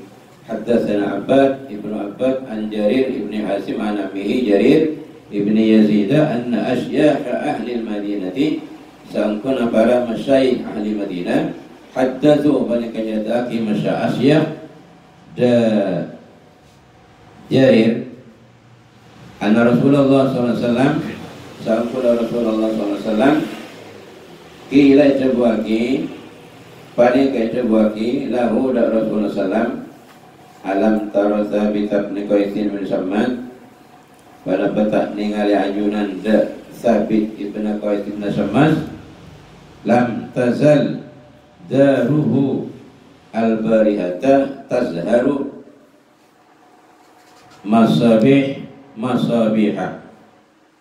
haddatsana Abbad ibnu Abbad an Jarir ibn Hasim an abihi Jarir ibn Yazid anna asyakh ahli al-Madinati sangkuna para masyayikh ahli Madinah haddatsu bani kajadaki masya asyakh da Jarir anna Rasulullah sallallahu alaihi wasallam sangkuna Rasulullah sallallahu alaihi wasallam kila jabuaki bani kajadaki lahu da Rasulullah sallam alam taro Thabit bin Qais bin Syammas pada petak ningali ajunan da Thabit ibn Qais bin Syammas lam tazal daruhu al-barihata tazharu masabiha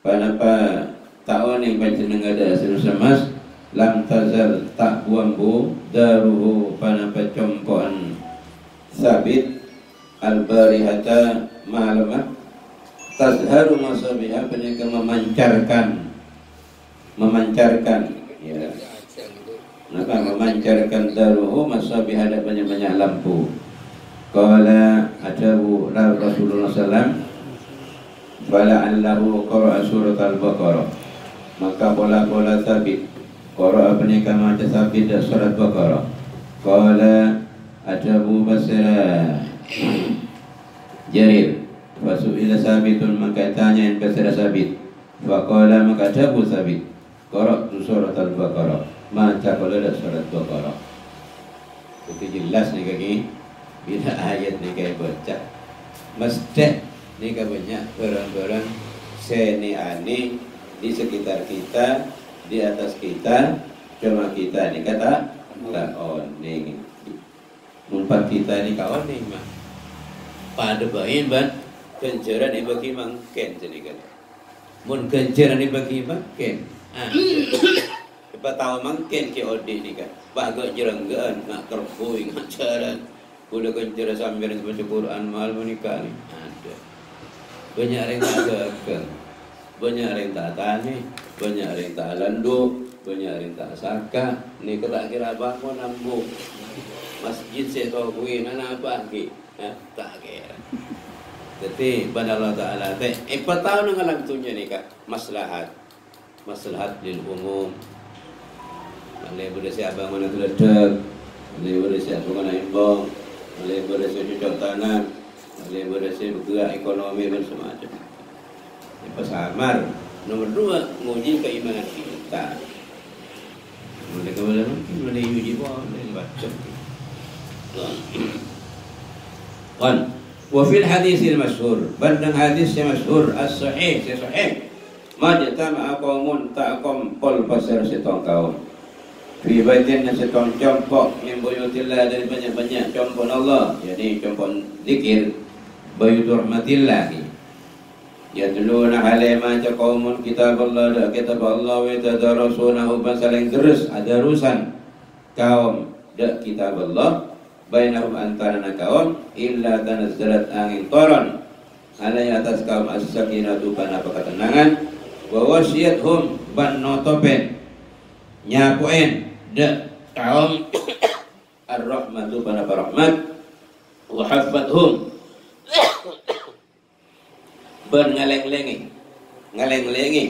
panapa tahun yang panjenengan ada Syammas lam tazal tak buang bu daruhu panapa compoan Thabit al-barihata malamah tazharu masabiha penyaka memancarkan ya maka memancarkan daruhu masabiha ada banyak-banyak lampu. Qala ajabu Rasulullah sallam fala'allahu qara'a surat al-Baqarah maka bola-bola Thabit qara'a penyaka maca Thabit surat Baqarah. Qala ajabu basira Jarir fasu'ila Sabitun maka tanya yang basira Sabit faqala maka jabu Sabit qara'tu surat al-Baqarah maca qala surat Baqarah. Itu jelas nih kaki bila ayat nih kayak baca mesti nih banyak barang-barang seni ani di sekitar kita di atas kita cuma kita nih kata kawan nih mumpat kita nih kawan nih mah pada bayin ban kenceran ni bagi mangken jadi kan mun kenceran ni bagi mangken apa tahu mangken ke odi ni kan bagai jerenggan nak terpui ngajaran udah kenceran sambil baca Quran mal menikah ni ada banyak orang tak ada kan banyak orang tak tani banyak orang tak landu banyak orang tak saka ni ketak kira bangun nambu masjid saya tahu kui mana apa ki tak kira. Jadi pada Allah Taala teh tahu nang alam tunya ni kak maslahat lil umum. Malay boleh siapa mana tu ledak, malay boleh siapa mana imbang, malay boleh siapa cocok tanam, malay boleh siapa bergerak ekonomi dan semacam. Samar nomor 2 menguji keimanan kita. Mulai kemudian mulai uji boleh baca. Kan wa fil haditsil masyhur bandang hadis yang masyhur as-sahih sahih majtama qaumun ta'qam qol pasar setong kaum fi baitin setong compok min buyutillah dari banyak-banyak compon Allah jadi compon zikir bayutur rahmatillahi yatluna alaihi ma qaumun kitab Allah da kitab Allah wa tadarasunahu saling terus ada urusan kaum da kitab Allah bainahum antara kaum illa tanazzalat angin toron alai atas kaum as-sakinatu kana ketenangan wa wasiyatuhum ban notopen nyapuin da kaum ar-rahmatu kana rahmat wa hafathum ban ngaleng-lengi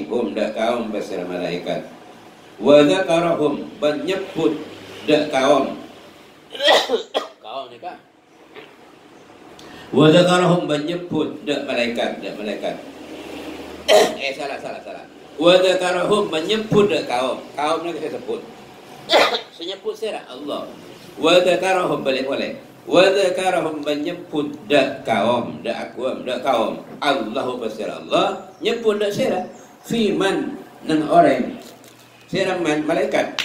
hum da kaum basir malaikat wa dzakarahum ban nyebut da kaum ni kan wa dzakarahum ban nyebut da malaikat salah wa dzakarahum ban nyebut da kaum ni kita sebut senyebut sira Allah wa dzakarahum balik boleh wa dzakarahum menyebut da kaum Allahu basir Allah nyebut da sira fi man nang orang sira man malaikat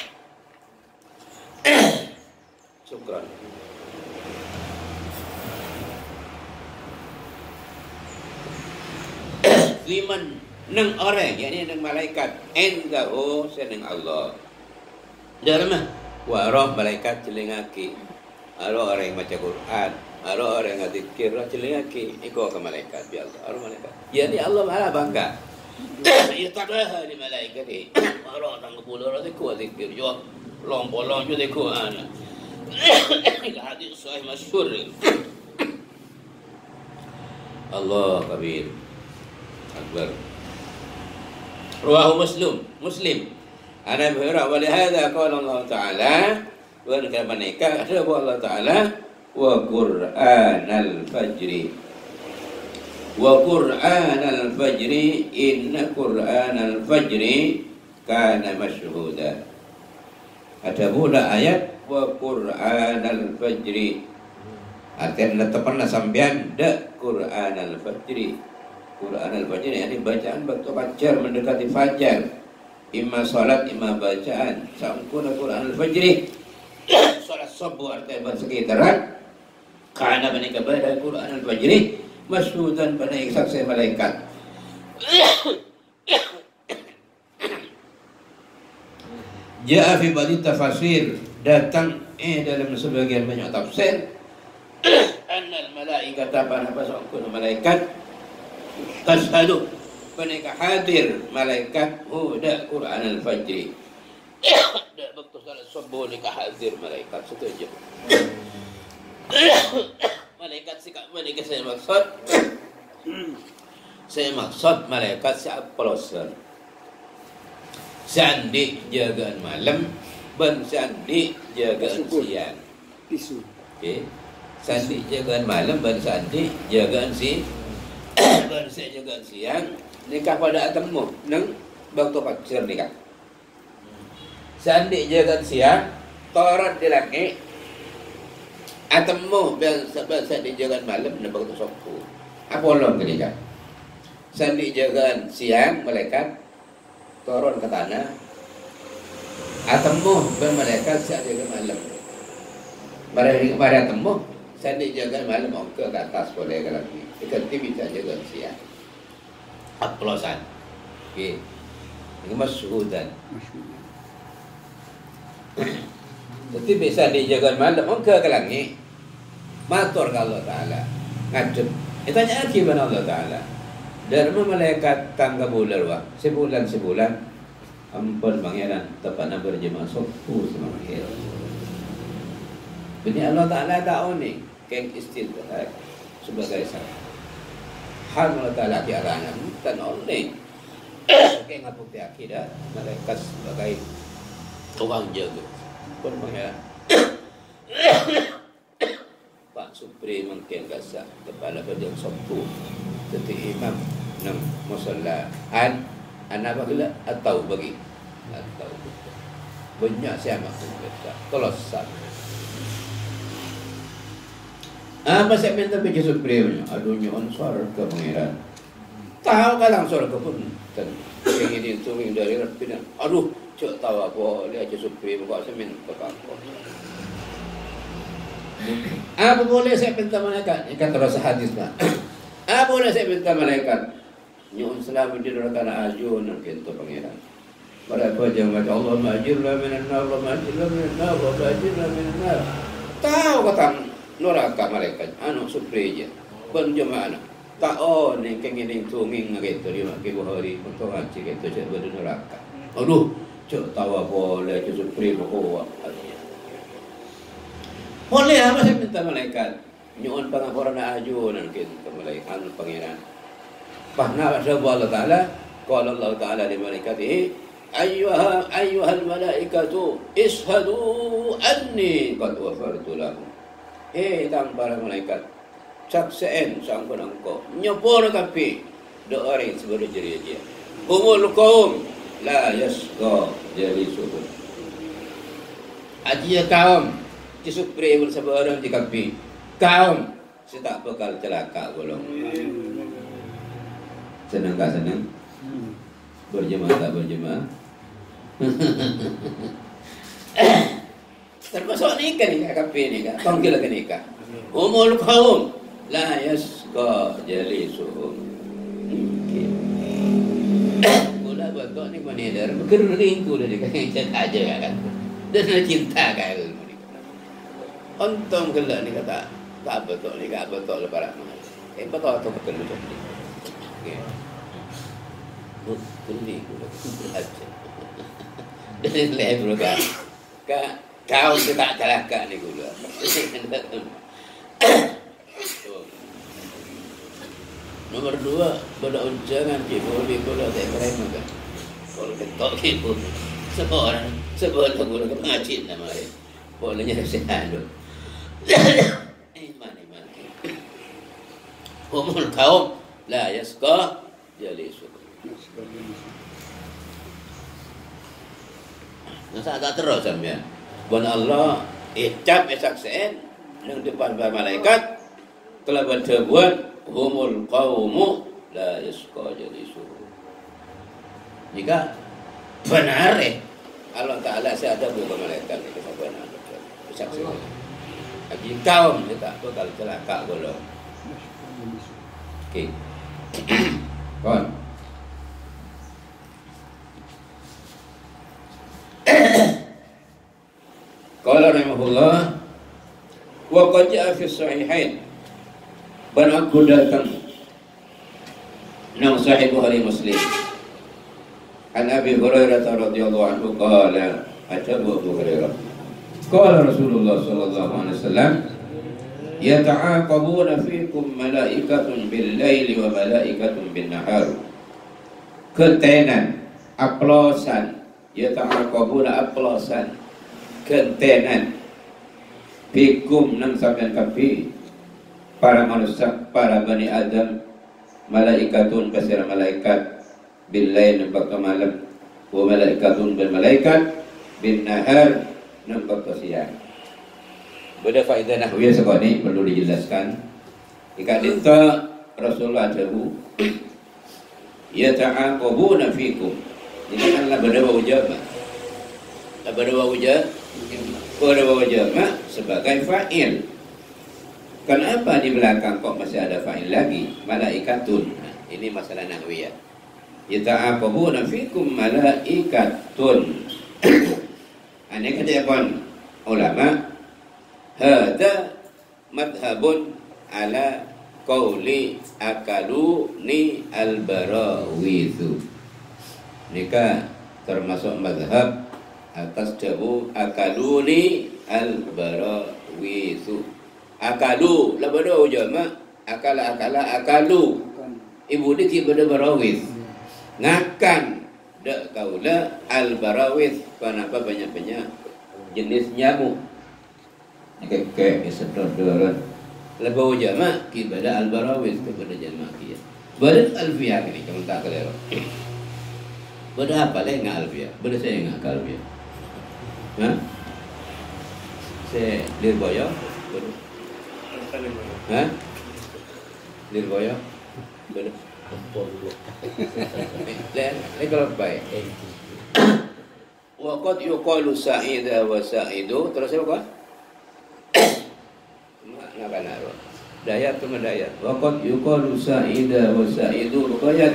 syukran fi man nang orang yakni nang malaikat indahu seneng Allah dalam warah malaikat celingaki ada orang yang baca Quran, ada orang yang zikir, celingaki ikut ke malaikat bi Allah, ada malaikat. Jadi Allah Maha bangga. Ya tabaha di malaikat ni. Orang tang kepuluh orang zikir jo, long jo Quran. Hadis sahih masyhur. Allah kabir. Akbar. Rawahu Muslim. Ana berhara wa lihadza qala Allah Ta'ala wa kama nikah ada Allah Ta'ala wa Qur'anal fajri inna Qur'anal fajri kana masyhuda. Ada pula ayat wa Qur'anal fajri artinya tepanlah sampean da Qur'anal fajri ini bacaan waktu fajar mendekati fajar imma salat imma bacaan sangkuna Qur'anal fajri salat subuh artinya bersekitaran karena menikah pada Qur'anal fajri masyhudan pada saksi malaikat. Ja'a fi ba'di tafasir datang dalam sebagian banyak tafsir annal malaikata pada pasangkuna malaikat tashhadu menikah hadir malaikat huda Qur'anal fajri dak waktu salat subuh nikah hadir malaikat setuju. Malaikat sikap malaikat saya maksud malaikat siap pelosan sandi jagaan malam ban sandi jagaan siang. Okey, sandi jagaan malam ban sandi jagaan ban jagaan siang nikah pada temu nang waktu fajar nikah. Sandi jagaan siang torat di langit atemu ben sandi jagaan malam nang waktu subuh. Apa ulun kenika? Sandi jagaan siang malaikat turun ke tanah atemu ben malaikat saat jagaan malam. Pada temu sandi jagaan malam ke atas boleh ke lagi. Ikan bisa jagaan siang. Aplosan. Okey. Ini masyhudan. Jadi bisa dijaga malam ke langit. Matur ke Allah Ta'ala. Ngadep. Tanya lagi kepada Allah Ta'ala. Dharma malaikat tangga bulan wah. Sebulan. Ampun pangeran. Tepatnya berjemaah sopu sama akhir. Ini Allah Ta'ala tahu ni. Keng istirahat. Sebagai sahabat. Hal Allah Ta'ala di arahnya. Bukan oleh. Keng ngapuk di akidah. Malaikat sebagai tukang jaga. Pun pangeran. Pak Supri mungkin kasar kepala badan sopu tetapi imam nang musalla anak bagila atau bagi atau banyak siapa pun kita tolosat apa saya minta baca Supri aduh nyon surga pangeran tahu kalang surga pun dan ingin diturun dari Rabbina aduh cok tahu apa dia aja Supri buat saya minta apa apa boleh saya minta malaikat? Ikan terasa hadis lah. Apa na saya minta malaikat? Nyuun selamat di neraka na ajun ng kinto pangeran. Para po diyang mati, Allah ma'ajirna minan nar, Allah ma'ajirna minan nar, Allah ma'ajirna minan nar. Tahu katang neraka malaikat, ano supreja. Ban jamaah taon yang kengining tunging gitu di makibu hari untuk ngaji gitu saya ber neraka. Aduh, cok tawa boleh cok suprema kuat. Boleh apa saya minta malaikat? Nyuun pangapuran na ajunan kita malaikat anu pangeran. Pahna sabwa Allah Ta'ala, qala Allah Ta'ala li malaikatihi ayyuhal malaikatu ishadu anni qad wafartu lakum. Tang para malaikat, sakseen sangkon angko nyopor kapi do orang sebelum jadi dia. Umul qaum la yasqa jalisuhum. Ajiya kaum kisupre ul sabarang di kapi. Kaum setak bakal celaka golong. Senang gak senang? Berjemaah tak berjemaah? Termasuk nikah nih kapi nikah. Panggil ke nikah. Umul qaum la yasqa jalisuhum. Mula betul ni maneder berkering ku dari kaya aja kan. Dan cinta kaya untung gelak ni kata tak betul ni tak betul lebaran. Betul atau betul macam ni. Okey. Betul ni aja. Dan level kan. Kau tak celaka ni gula. Nomor 2, pada unjangan boleh gula tak mereka kan. Kalau ketok ibu seorang sebelum gula ke pengacin nama dia. Bolehnya sehat tu. Iman. Umul kaum la yasqa jalisu. Nasa tak terus sampean. Bon Allah icap sakseen nang depan para malaikat telah berbuat humul qaumu la yasqa jalisu. Jika benar Allah Ta'ala saya ada bukan malaikat itu benar. Sakseen. Bagi kaum kita bakal celaka golong. Okey. Kon. Qala rahimahullah wa qad ja'a fi sahihain ban aku datang nang sahih Bukhari Muslim an Abi Hurairah radhiyallahu anhu qala Abu Hurairah qala Rasulullah sallallahu alaihi wasallam yata'aqabuna fikum malaikatun bil laili wa malaikatun bin nahar. Ketenan aplosan yata'aqabuna aplosan ketenan fikum nang sampean kapi para manusia para bani Adam malaikatun kasira malaikat bil lail waktu malam wa malaikatun bil malaikat bin nahar nang waktu siang. Beda faedah nahwiyah sekali perlu dijelaskan. Jika dinta Rasulullah jauh yata'aqabuna fikum. Ini kanlah beda wujud. Beda wujud sebagai fa'il. Kenapa di belakang kok masih ada fa'il lagi? Malaikatun. Nah, ini masalah nahwiyah. Yata'aqabuna fikum malaikatun. Ini kata ulama hada madhabun ala qawli akaluni al-barawithu. Nika termasuk madhab atas jabu akaluni al-barawithu. Akalu labada ujama akala akalu ibu diki bada barawith ngakan dak kaula al-barawith. Kenapa banyak-banyak jenis nyamuk kayak sedot-sedot lebih jama kepada al-barawis kepada jama kia badan alfiyah ini kamu tak keliru beda apa leh nggak alfiyah beda saya nggak alfiyah saya lirboyo lirboyo beda leh kalau baik waqad yuqalu sa'ida wa sa'idu terus apa? Nggak naruh. Dayat ke Dayat. Waqad yuqalu sa'ida wa sa'idu Dayat.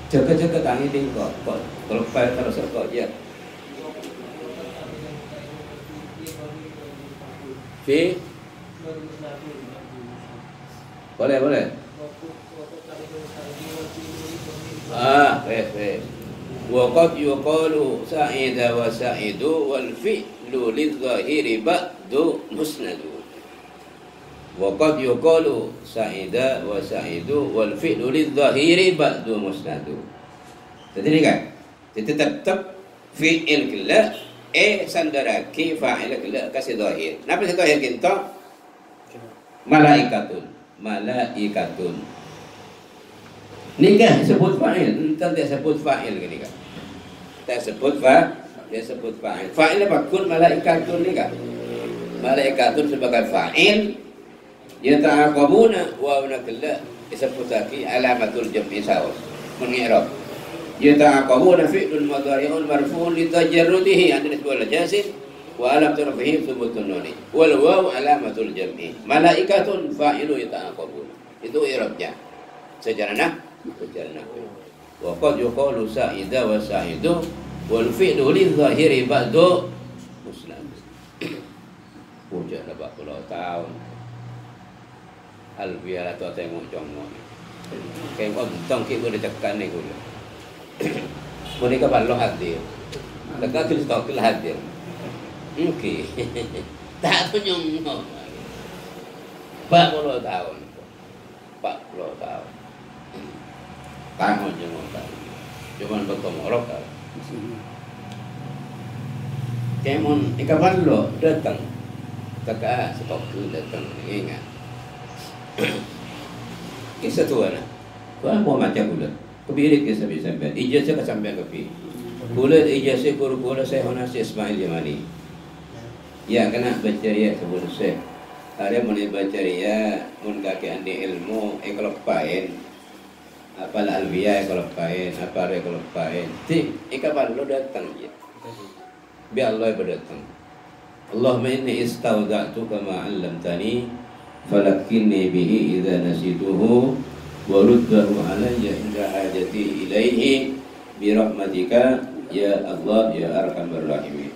Jaga-jaga tangi tingkok. Kalau payah terus kok ya. Fi boleh. Baik. Waqad yuqalu sa'ida wa sa'idu wal fi'lu lidh-dhahiri ba'du musnadu. Waqad yuqalu sa'ida wa sa'idu wal fi'lu lidh-dhahiri ba'du musnadu. Jadi ni kan, kita tetap fi'il kala sandaraki fa'il kala kasih dhahir. Napa kasih dhahir kita? Malaikatun. Nikah sebut fa'il, entah dia sebut fa'il ke nikah. Tak sebut dia sebut fa'il. Fa'il apa? Kun malaikatun nikah. Malaikatun sebagai fa'il. Yata'aqabuna wa nakalla disebut lagi alamatul jam'i sawas. Mengi'rab. Yata'aqabuna fi'lun mudhari'un marfu'un litajarrudihi an nisbah al-jazim wa alam tarfihi thubutun nuni. Wal waw alamatul jam'i. Malaikatun fa'ilu yata'aqabuna. Itu i'rabnya. Secara nahwu. Wa qad yuqalu sa'ida wa sa'idu wal fi'lu lidh-dhahiri ba'du muslim. Puja dah 40 tahun. Albiara tu tengok jomong. Kayak ontong ki boleh tekan ni gula. Mereka ballo hadir. Dekat tu stok hadir. Okey. Tak punyong. 40 tahun. 40 tahun. Tahun Cuman bertemu orang kan. Kemon ikapan lo datang. Kakak stok datang ingat. Kisah tua nak. Kau mau macam gula. Kebirik kisah sampai. Ijazah sampai kepi. Gula ijazah guru saya Honas Ismail Yamani. Ya kena baca ya sebelum saya. Ada mau baca ya, mun kakek andi ilmu kalau pain. Apa al-alwiya kalau pain, apa re kalau pain. Ti ikapan lo datang ya. Biar Allah berdatang. Allahumma inni istauda'tuka ma 'allamtani falakinni bihi idza nasituhu wa ruddahu alayya inda hajati ilaihi bi rahmatika ya Allah ya arhamar rahimin.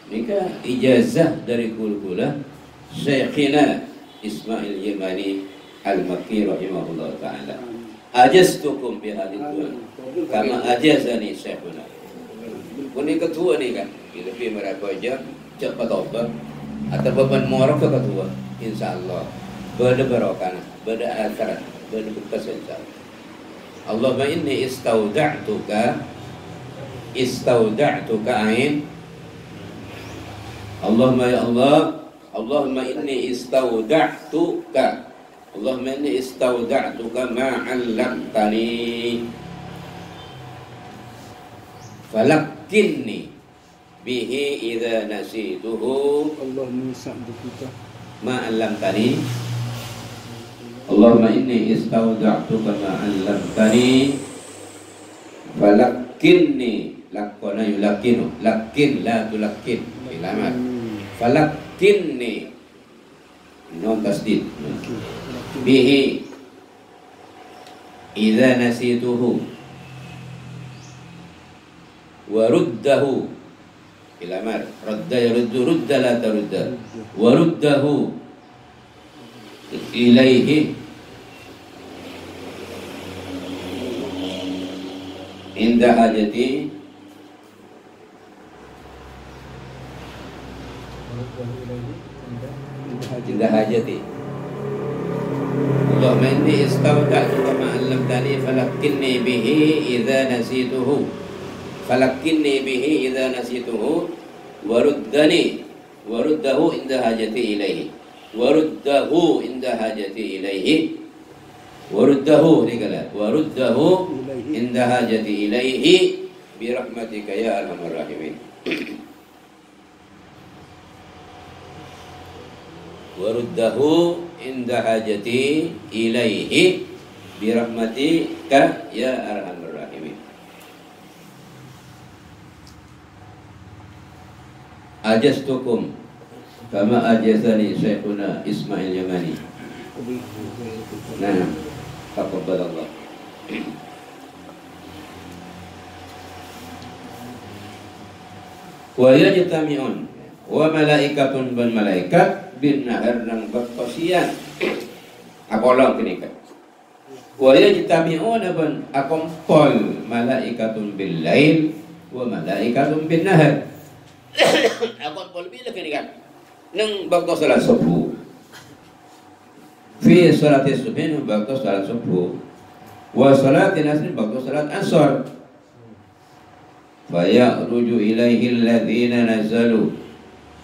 Maka ijazah dari kul-kula Syekhina Ismail Yamani Al-Makki rahimahullah ta'ala. Ajaztukum bihadithun kama ajazani Syekhuna. Ini ketua ni kan, lebih mereka aja cepat obat atau beban morok ke ketua. InsyaAllah benda barokah, benda akhirat, benda berkesan insyaallah. Allahumma inni istauda'tuka ain. Allahumma ya Allah, Allahumma inni istauda'tuka ma 'allamtani falakkinni bihi idza nasituhu. Allahumma sa'duka ma 'allamtani. Allahumma inni istauda'tuka ma 'allamtani falakkinni. Lakona yulakkinu, lakkin la tulakkin ilamat. Falakkinni non tasdid bihi idza nasituhu wa ruddahu ilamat. Radda yaruddu, rudda la tarudda, wa ruddahu ilaihi inda hajati inda hajati. Allahumma inni istauda'tuka ma 'allamtani falakkinni bihi idza nasituhu wa ruddahu inda hajati ilaihi wa ruddahu inda hajati ilaihi bi rahmatika ya arhamar rahimin. Waruddahu inda hajati ilaihi birahmatika ya arhamar rahimin. ajastukum kama ajazani Syekhuna Ismail Yamani. Nah, taqabbalallah. Wa yajtami'un wa malaikatun ban malaikat bin nahar nang berkosian apolong kenika. Wa yajtami'una ban akompol malaikatun bil lail wa malaikatun bin nahar. Akompol bila kenika nang bakto salat subuh. Fi salati subhin bakto salat subuh. Wa salatin asr bakto salat asar. Faya'ruju ilaihi alladhina nazalu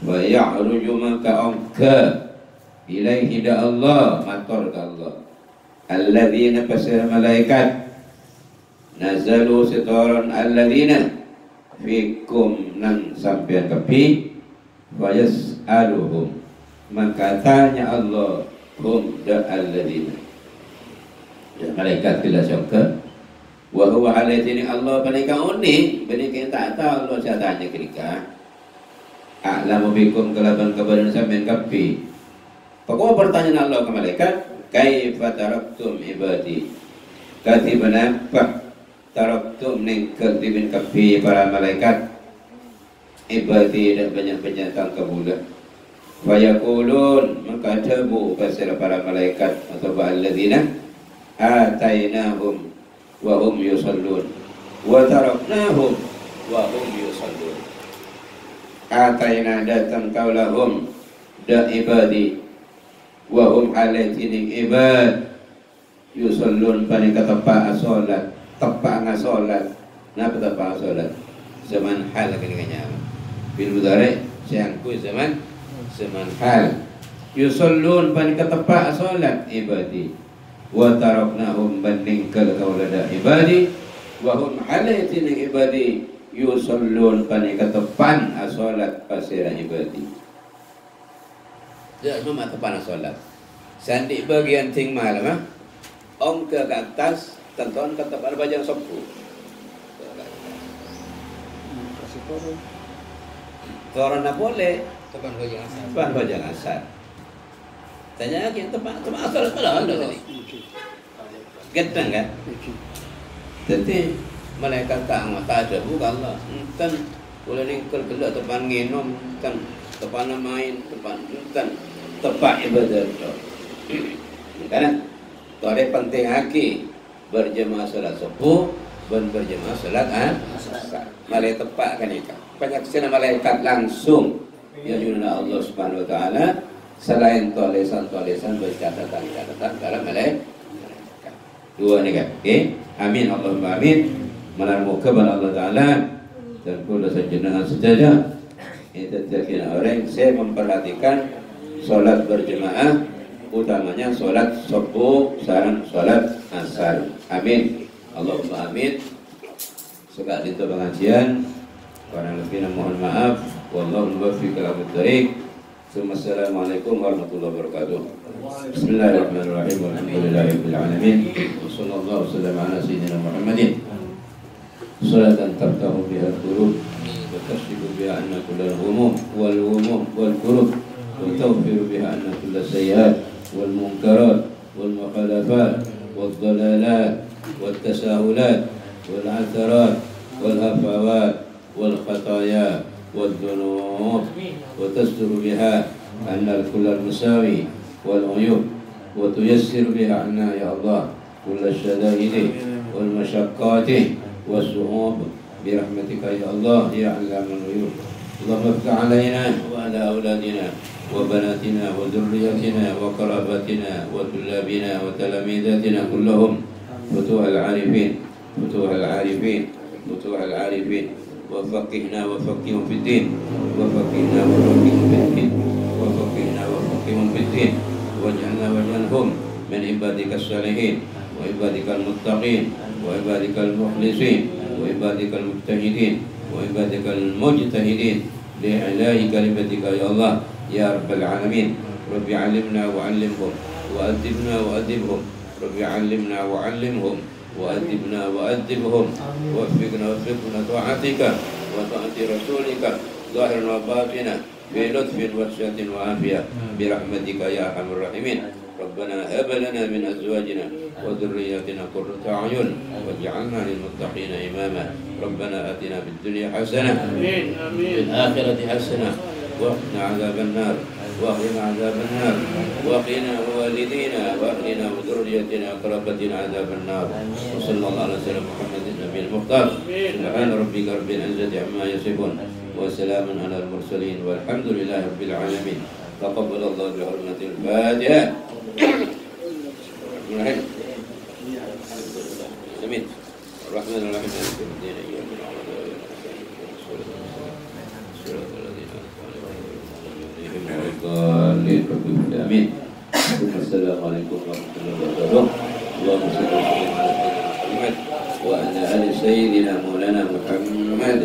wa ya'ruju maka angka ilaihi da Allah matur ka Allah alladhina pasir malaikat nazalu setoran alladhina fikum nan sampean kepi wa yas'aluhum maka tanya Allah hum da alladhina ya malaikat bila syaka wa huwa alaitini Allah panika uni panika tak tahu Allah saya tanya kenika a'lamu bikum kalaban kabaran sampean kapi pokok pertanyaan Allah ke malaikat kaifa taraktum ibadi katibana apa taraktum ning katibin kapi para malaikat ibadi dan banyak-banyak kabula wa yaqulun maka tabu pasal para malaikat atau alladzina atainahum wa hum yusallun wa taraknahum wa hum yusallun. Ataina datang kaulahum da ibadi wa hum alaitini ibad yusallun panika tepa salat tepa ngasolat napa tepa salat zaman hal kene bil mudhari siangku zaman hal yusallun panika tepa salat ibadi wa taraknahum bandingkal kaulada ibadi wa hum alaitin ibadi yusallun panika tepan asolat pasira ibadi ya cuma tepan asolat sandi bagian ting malam ong ke atas tonton ke tepan bajang sopu corona boleh tepan bajang asar tanya lagi tepat asolat malah ada tadi gedang kan jadi malaikat tak ada bukan Allah kan boleh ringkel kelak tepan nginom kan tepan main tepan kan tepat ibadah kan tore penting lagi berjemaah salat subuh dan berjemaah salat asar malaikat tepat kan itu penyaksian malaikat langsung ya junna Allah Subhanahu wa taala selain tulisan bercatatan dalam malaikat dua nih kan, amin Allahumma amin. Menaruh kepada Allah Taala dan kula sejenengan sejadah. Itu terkira orang saya memperhatikan solat berjemaah, utamanya solat subuh, sareng solat asar. Amin, Allahumma amin. Sekali itu pengajian, kurang lebih mohon maaf. Wallahu muwaffiq ila thoriq. Assalamualaikum warahmatullahi wabarakatuh. Bismillahirrahmanirrahim. Walhamdulillahirabbil alamin. Wassallallahu wasallam ala sayyidina Muhammadin. Salatan taftahu biha al-qulub wa tashibu biha anna kullal humum wal kurub wa tawfiru biha anna kullal sayyi'at wal munkarat wal mukhalafat wal dhalalat wal tasahulat wal atharat wal hafawat wal khataya والذنوب وتستر بها عنا الكل المساوي والعيوب وتيسر بها عنا يا الله كل الشدائد والمشقات والصعوب برحمتك يا الله يا علام الغيوب اللهم افتح علينا وعلى أولادنا وبناتنا وذريتنا وقراباتنا وطلابنا وتلاميذاتنا كلهم فتوح العارفين وفقهنا وفقههم في الدين واجعلهم من عبادك الصالحين وعبادك المتقين وعبادك المخلصين وعبادك المجتهدين وعبادك المجتهدين لإعلاء كلمتك يا الله يا رب العالمين رب علمنا وعلمهم وأدبنا وأدبهم رب علمنا وعلمهم وأدبنا وأدبهم ووفقنا طاعتك وطاعة رسولك ظاهرا وباطنا بلطف وسعة وعافية برحمتك يا أرحم الراحمين. ربنا هب لنا من أزواجنا وذرياتنا قرة أعين واجعلنا للمتقين إماما. ربنا آتنا في الدنيا حسنة وفي الآخرة حسنة وقنا عذاب النار وقنا عذاب النار وقنا والدينا وأهلنا وذريتنا وقرابتنا عذاب النار. وصلى الله على سيدنا محمد النبي المختار. سبحان ربك رب العزة عما يصفون وسلام على المرسلين والحمد لله رب العالمين. تقبل الله بحرمة الفاتحة. آمين. الرحمن الرحيم مالك يوم الدين إياك نعبد وإياك نستعين صراط الذين أنعمت عليهم. آمين. السلام عليكم ورحمة الله وبركاته. اللهم صل على سيدنا محمد وعلى آل سيدنا مولانا محمد.